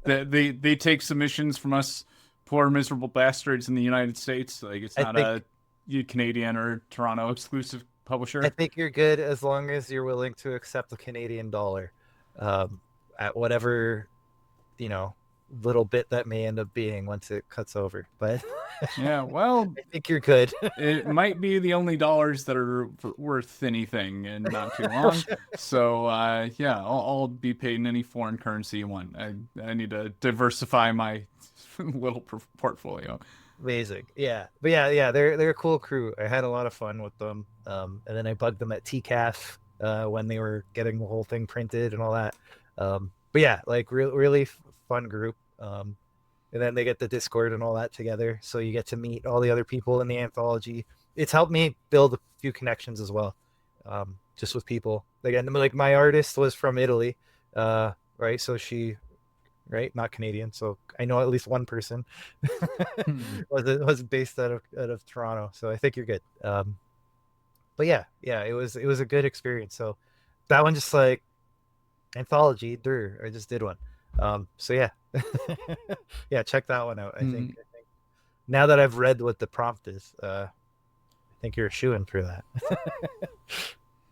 they take submissions from us poor miserable bastards in the United States. Like, it's I not think a Canadian or Toronto exclusive I publisher. think you're good as long as you're willing to accept the Canadian dollar, um, at whatever, you know, little bit that may end up being once it cuts over. But Yeah, well, I think you're good. it might be the only dollars that are worth anything in not too long. So yeah, I'll be paid in any foreign currency you want. I need to diversify my little portfolio. Amazing. Yeah. But yeah, yeah, they're a cool crew. I had a lot of fun with them. And then I bugged them at TCAF when they were getting the whole thing printed and all that. But yeah, like really fun group. And then they get the Discord and all that together, so you get to meet all the other people in the anthology. It's helped me build a few connections as well, just with people. Again, like my artist was from Italy, right? So she, right, not Canadian. So I know at least one person Hmm. was based out of Toronto. So I think you're good. But yeah, yeah, it was a good experience. So that one just like anthology, I just did one. So yeah, yeah, check that one out. I think, Hmm. now that I've read what the prompt is, I think you're a shoo-in for that.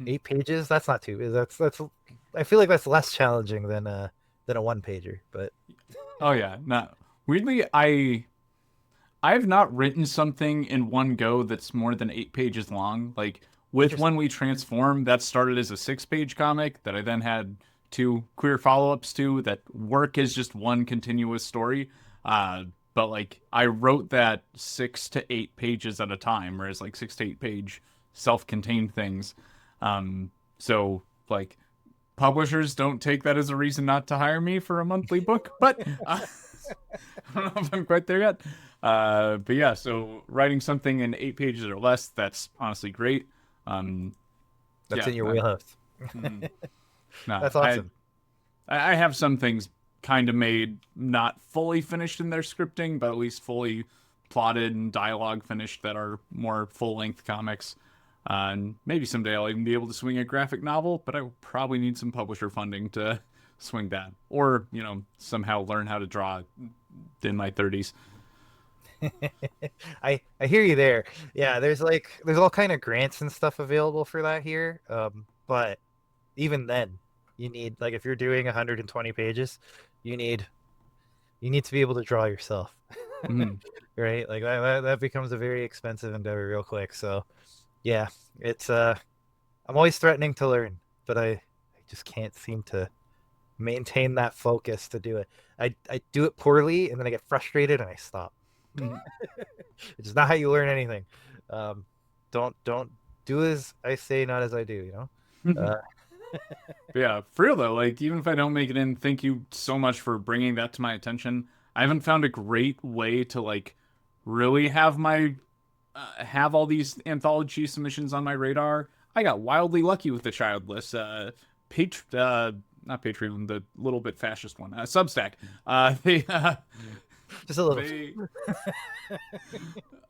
8 pages? That's not too. That's. I feel like that's less challenging than a one pager. But Oh yeah, not weirdly, I've not written something in one go that's more than 8 pages long. Like with interesting. When We Transform, that started as a 6 page comic that I then had two queer follow-ups to that work as just one continuous story. But like I wrote that 6 to 8 pages at a time, whereas like 6 to 8 page self-contained things. So like publishers don't take that as a reason not to hire me for a monthly book, but I don't know if I'm quite there yet. But yeah, so writing something in 8 pages or less, that's honestly great. Um, That's yeah, in your wheelhouse. mm, nah, That's awesome. I have some things kind of made, not fully finished in their scripting, but at least fully plotted and dialogue finished that are more full length comics. And maybe someday I'll even be able to swing a graphic novel, but I will probably need some publisher funding to swing that, or somehow learn how to draw in my 30s. I hear you there. Yeah, there's all kind of grants and stuff available for that here. But even then, you need like if you're doing 120 pages, you need you need to be able to draw yourself. Mhm. Right? Like that becomes a very expensive endeavor real quick. So yeah, it's I'm always threatening to learn, but I just can't seem to maintain that focus to do it. I do it poorly and then I get frustrated and I stop. Mhm. It's just not how you learn anything. Um, don't do as I say, not as I do. You know. But Uh, yeah, for real though, like even if I don't make it in, thank you so much for bringing that to my attention. I haven't found a great way to like really have my have all these anthology submissions on my radar. I got wildly lucky with the childless. Not Patreon, the little bit fascist one, Substack. They just a little. they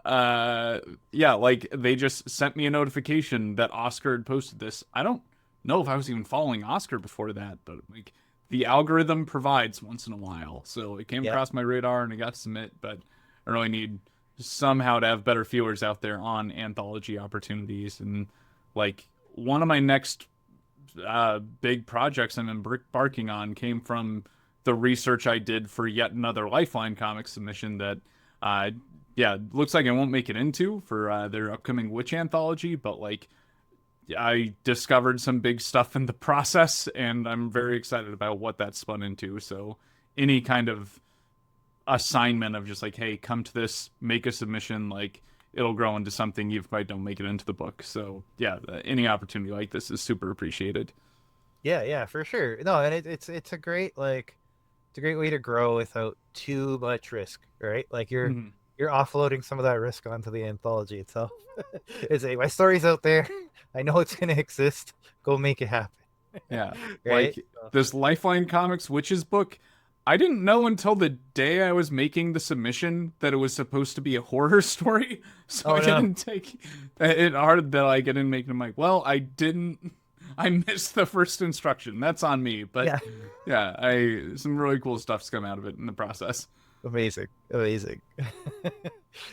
uh yeah, like they just sent me a notification that Oscar had posted this. I don't know if I was even following Oscar before that, but like the algorithm provides once in a while. So it came Yeah. across my radar and I got to submit, but I really need somehow to have better feelers out there on anthology opportunities. And like one of my next big projects I'm embarking on came from the research I did for yet another Lifeline comic submission that, uh, yeah, looks like I won't make it into for their upcoming Witch anthology, but like I discovered some big stuff in the process, and I'm very excited about what that spun into. So any kind of assignment of just like, hey, come to this, make a submission, like it'll grow into something even if I don't make it into the book. So yeah, any opportunity like this is super appreciated. Yeah, yeah, for sure. No, and it's a great like it's a great way to grow without too much risk, right? Like Mhm. you're offloading some of that risk onto the anthology itself. It's a my story's out there. I know it's gonna exist. Go make it happen. Yeah, Right? like this Lifeline Comics Witches book, I didn't know until the day I was making the submission that it was supposed to be a horror story. So Oh I no. didn't take it hard that I didn't make it. I'm like, well, I didn't. I missed the first instruction. That's on me. But Yeah. yeah, I some really cool stuff's come out of it in the process. Amazing. Amazing.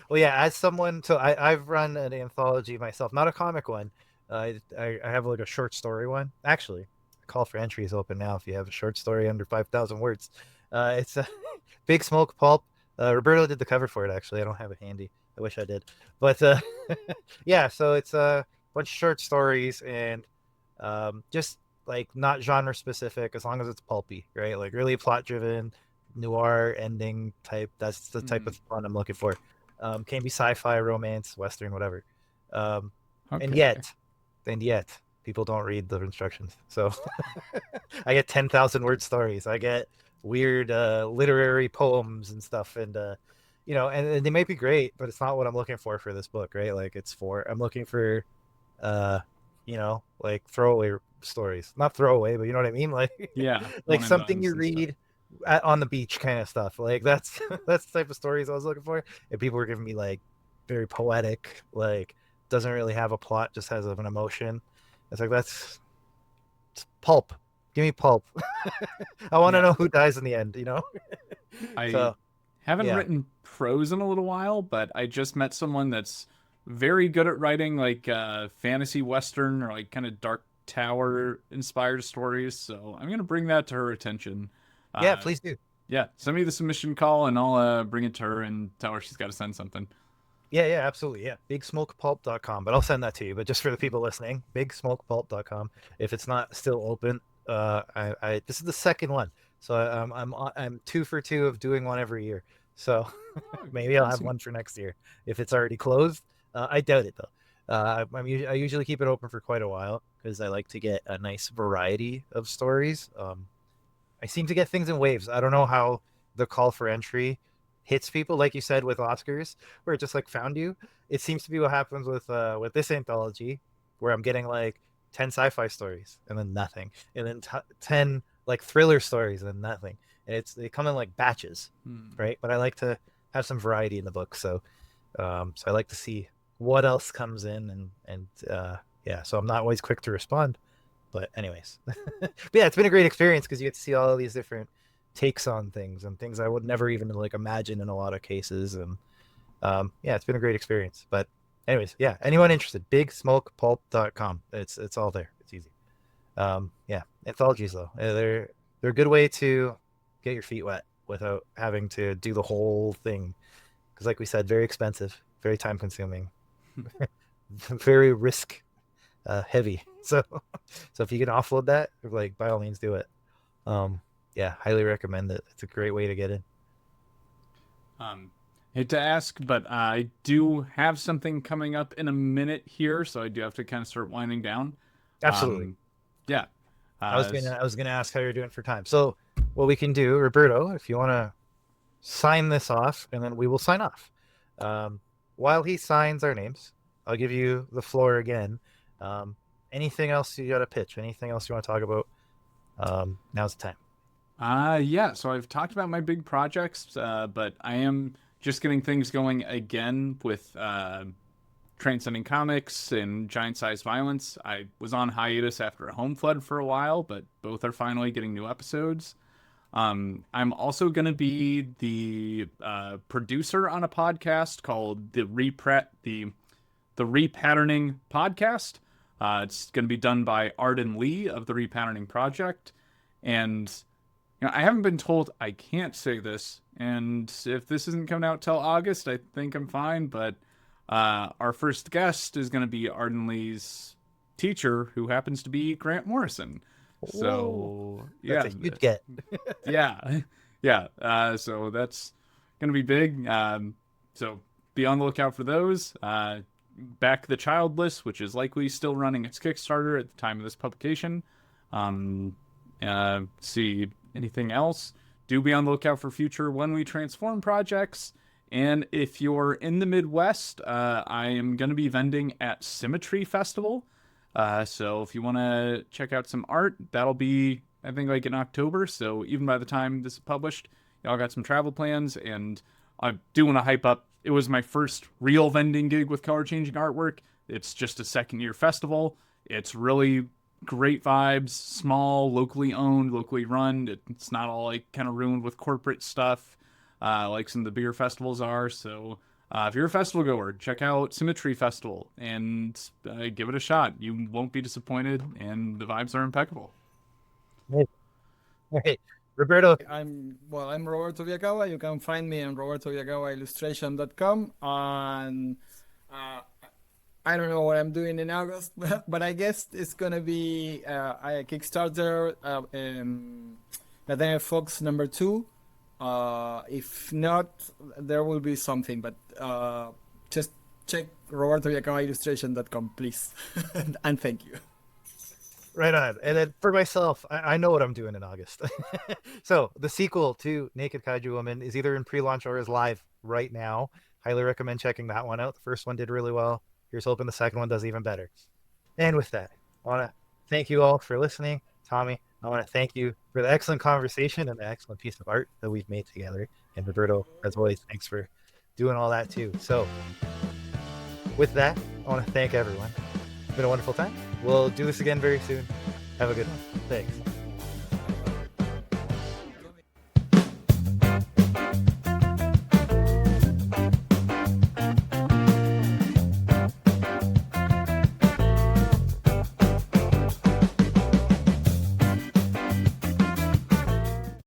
Well, yeah, as someone, so I've run an anthology myself, not a comic one. I have like a short story one. Actually, call for entry is open now if you have a short story under 5,000 words. It's a Big Smoke Pulp. Roberto did the cover for it, actually. I don't have it handy. I wish I did. But yeah, so it's a bunch of short stories and just like not genre specific as long as it's pulpy, right? Like really plot driven, noir ending type. That's the type Hmm. of fun I'm looking for. Can be sci-fi, romance, western, whatever. Um, and Okay. yet, and yet, people don't read the instructions. So I get 10,000 word stories. I get weird literary poems and stuff, and and they might be great, but it's not what I'm looking for this book, right? Like I'm looking for uh like throwaway stories, not throwaway, but you know what I mean, like Yeah, like one and something done's you and stuff. read on the beach kind of stuff, like that's that's the type of stories I was looking for. And people were giving me like very poetic, like doesn't really have a plot, just has an emotion. It's like that's it's pulp. Give me pulp. I want to Yeah, know who dies in the end, I so haven't yeah. written prose in a little while, but I just met someone that's very good at writing like fantasy western or like kind of dark tower inspired stories. So I'm gonna bring that to her attention. Yeah, Uh, please do. yeah, send me the submission call and I'll bring it to her and tell her she's got to send something. Yeah, yeah, absolutely. Yeah. Bigsmokepulp.com. But I'll send that to you. But just for the people listening, bigsmokepulp.com. If it's not still open, I this is the second one. So I'm two for two of doing one every year. So Oh, maybe I'll have awesome. one for next year. If it's already closed, I doubt it though. I usually keep it open for quite a while because I like to get a nice variety of stories. I seem to get things in waves. I don't know how the call for entry hits people, like you said with Oscars, where it just like found you. It seems to be what happens with this anthology, where I'm getting like 10 sci-fi stories and then nothing, and then 10 like thriller stories and then nothing. And they come in like batches, Hmm. right? But I like to have some variety in the book, so I like to see what else comes in and yeah. So I'm not always quick to respond, but anyways, but yeah, it's been a great experience because you get to see all of these different takes on things and things I would never even like imagine in a lot of cases. And Yeah, it's been a great experience. But anyways, yeah, anyone interested, bigsmokepulp.com. It's all there. It's easy. Yeah, anthologies though, they're a good way to get your feet wet without having to do the whole thing. Because like we said, very expensive, very time consuming, very risk heavy. So so if you can offload that, like by all means do it. Um, yeah, highly recommend it. It's a great way to get in. Um, Hate to ask, but I do have something coming up in a minute here, so I do have to kind of start winding down. Absolutely. Um, yeah. I was gonna ask how you're doing for time. So what we can do, Roberto, if you want to sign this off, and then we will sign off. Um, while he signs our names, I'll give you the floor again. Um, anything else you got to pitch? Anything else you want to talk about? Now's the time. Yeah, so I've talked about my big projects, but I am just getting things going again with Transcending Comics and Giant Size Violence. I was on hiatus after a home flood for a while, but both are finally getting new episodes. I'm also going to be the producer on a podcast called the Repatterning Podcast. It's going to be done by Arden Lee of the Repatterning Project, and I haven't been told I can't say this, and if this isn't coming out till August, I think I'm fine. But our first guest is going to be Arden Lee's teacher, who happens to be Grant Morrison. Whoa, So that's yeah, a huge get. yeah, yeah. So that's gonna be big. So be on the lookout for those. Back the Childless, which is likely still running its Kickstarter at the time of this publication. Um, See anything else? Do be on the lookout for future When We Transform projects. And if you're in the Midwest, I am going to be vending at Symmetry Festival. So if you want to check out some art, that'll be, I think, like in October. So even by the time this is published, y'all got some travel plans. And I do want to hype up. It was my first real vending gig with color changing artwork. It's just a second year festival. It's really great vibes, small, locally owned, locally run. It's not all like kind of ruined with corporate stuff like some of the bigger festivals are. So if you're a festival goer, check out Symmetry Festival and give it a shot. You won't be disappointed, and the vibes are impeccable. Hey, hey, Roberto. I'm Roberto Villacaba. You can find me on robertovillacaba.illustration.com. And uh, I don't know what I'm doing in August, but I guess it's gonna be a Kickstarter, Nathaniel Fox #2. If not, there will be something, but just check robertovillacaba.illustration.com, please, and thank you. Right on. And then for myself, I know what I'm doing in August. So the sequel to Naked Kaiju Woman is either in pre-launch or is live right now. Highly recommend checking that one out. The first one did really well. Here's hoping the second one does even better. And with that, I want to thank you all for listening. Tommy, I want to thank you for the excellent conversation and the excellent piece of art that we've made together. And Roberto, as always, thanks for doing all that too. So with that, I want to thank everyone. It's been a wonderful time. We'll do this again very soon. Have a good one. Thanks.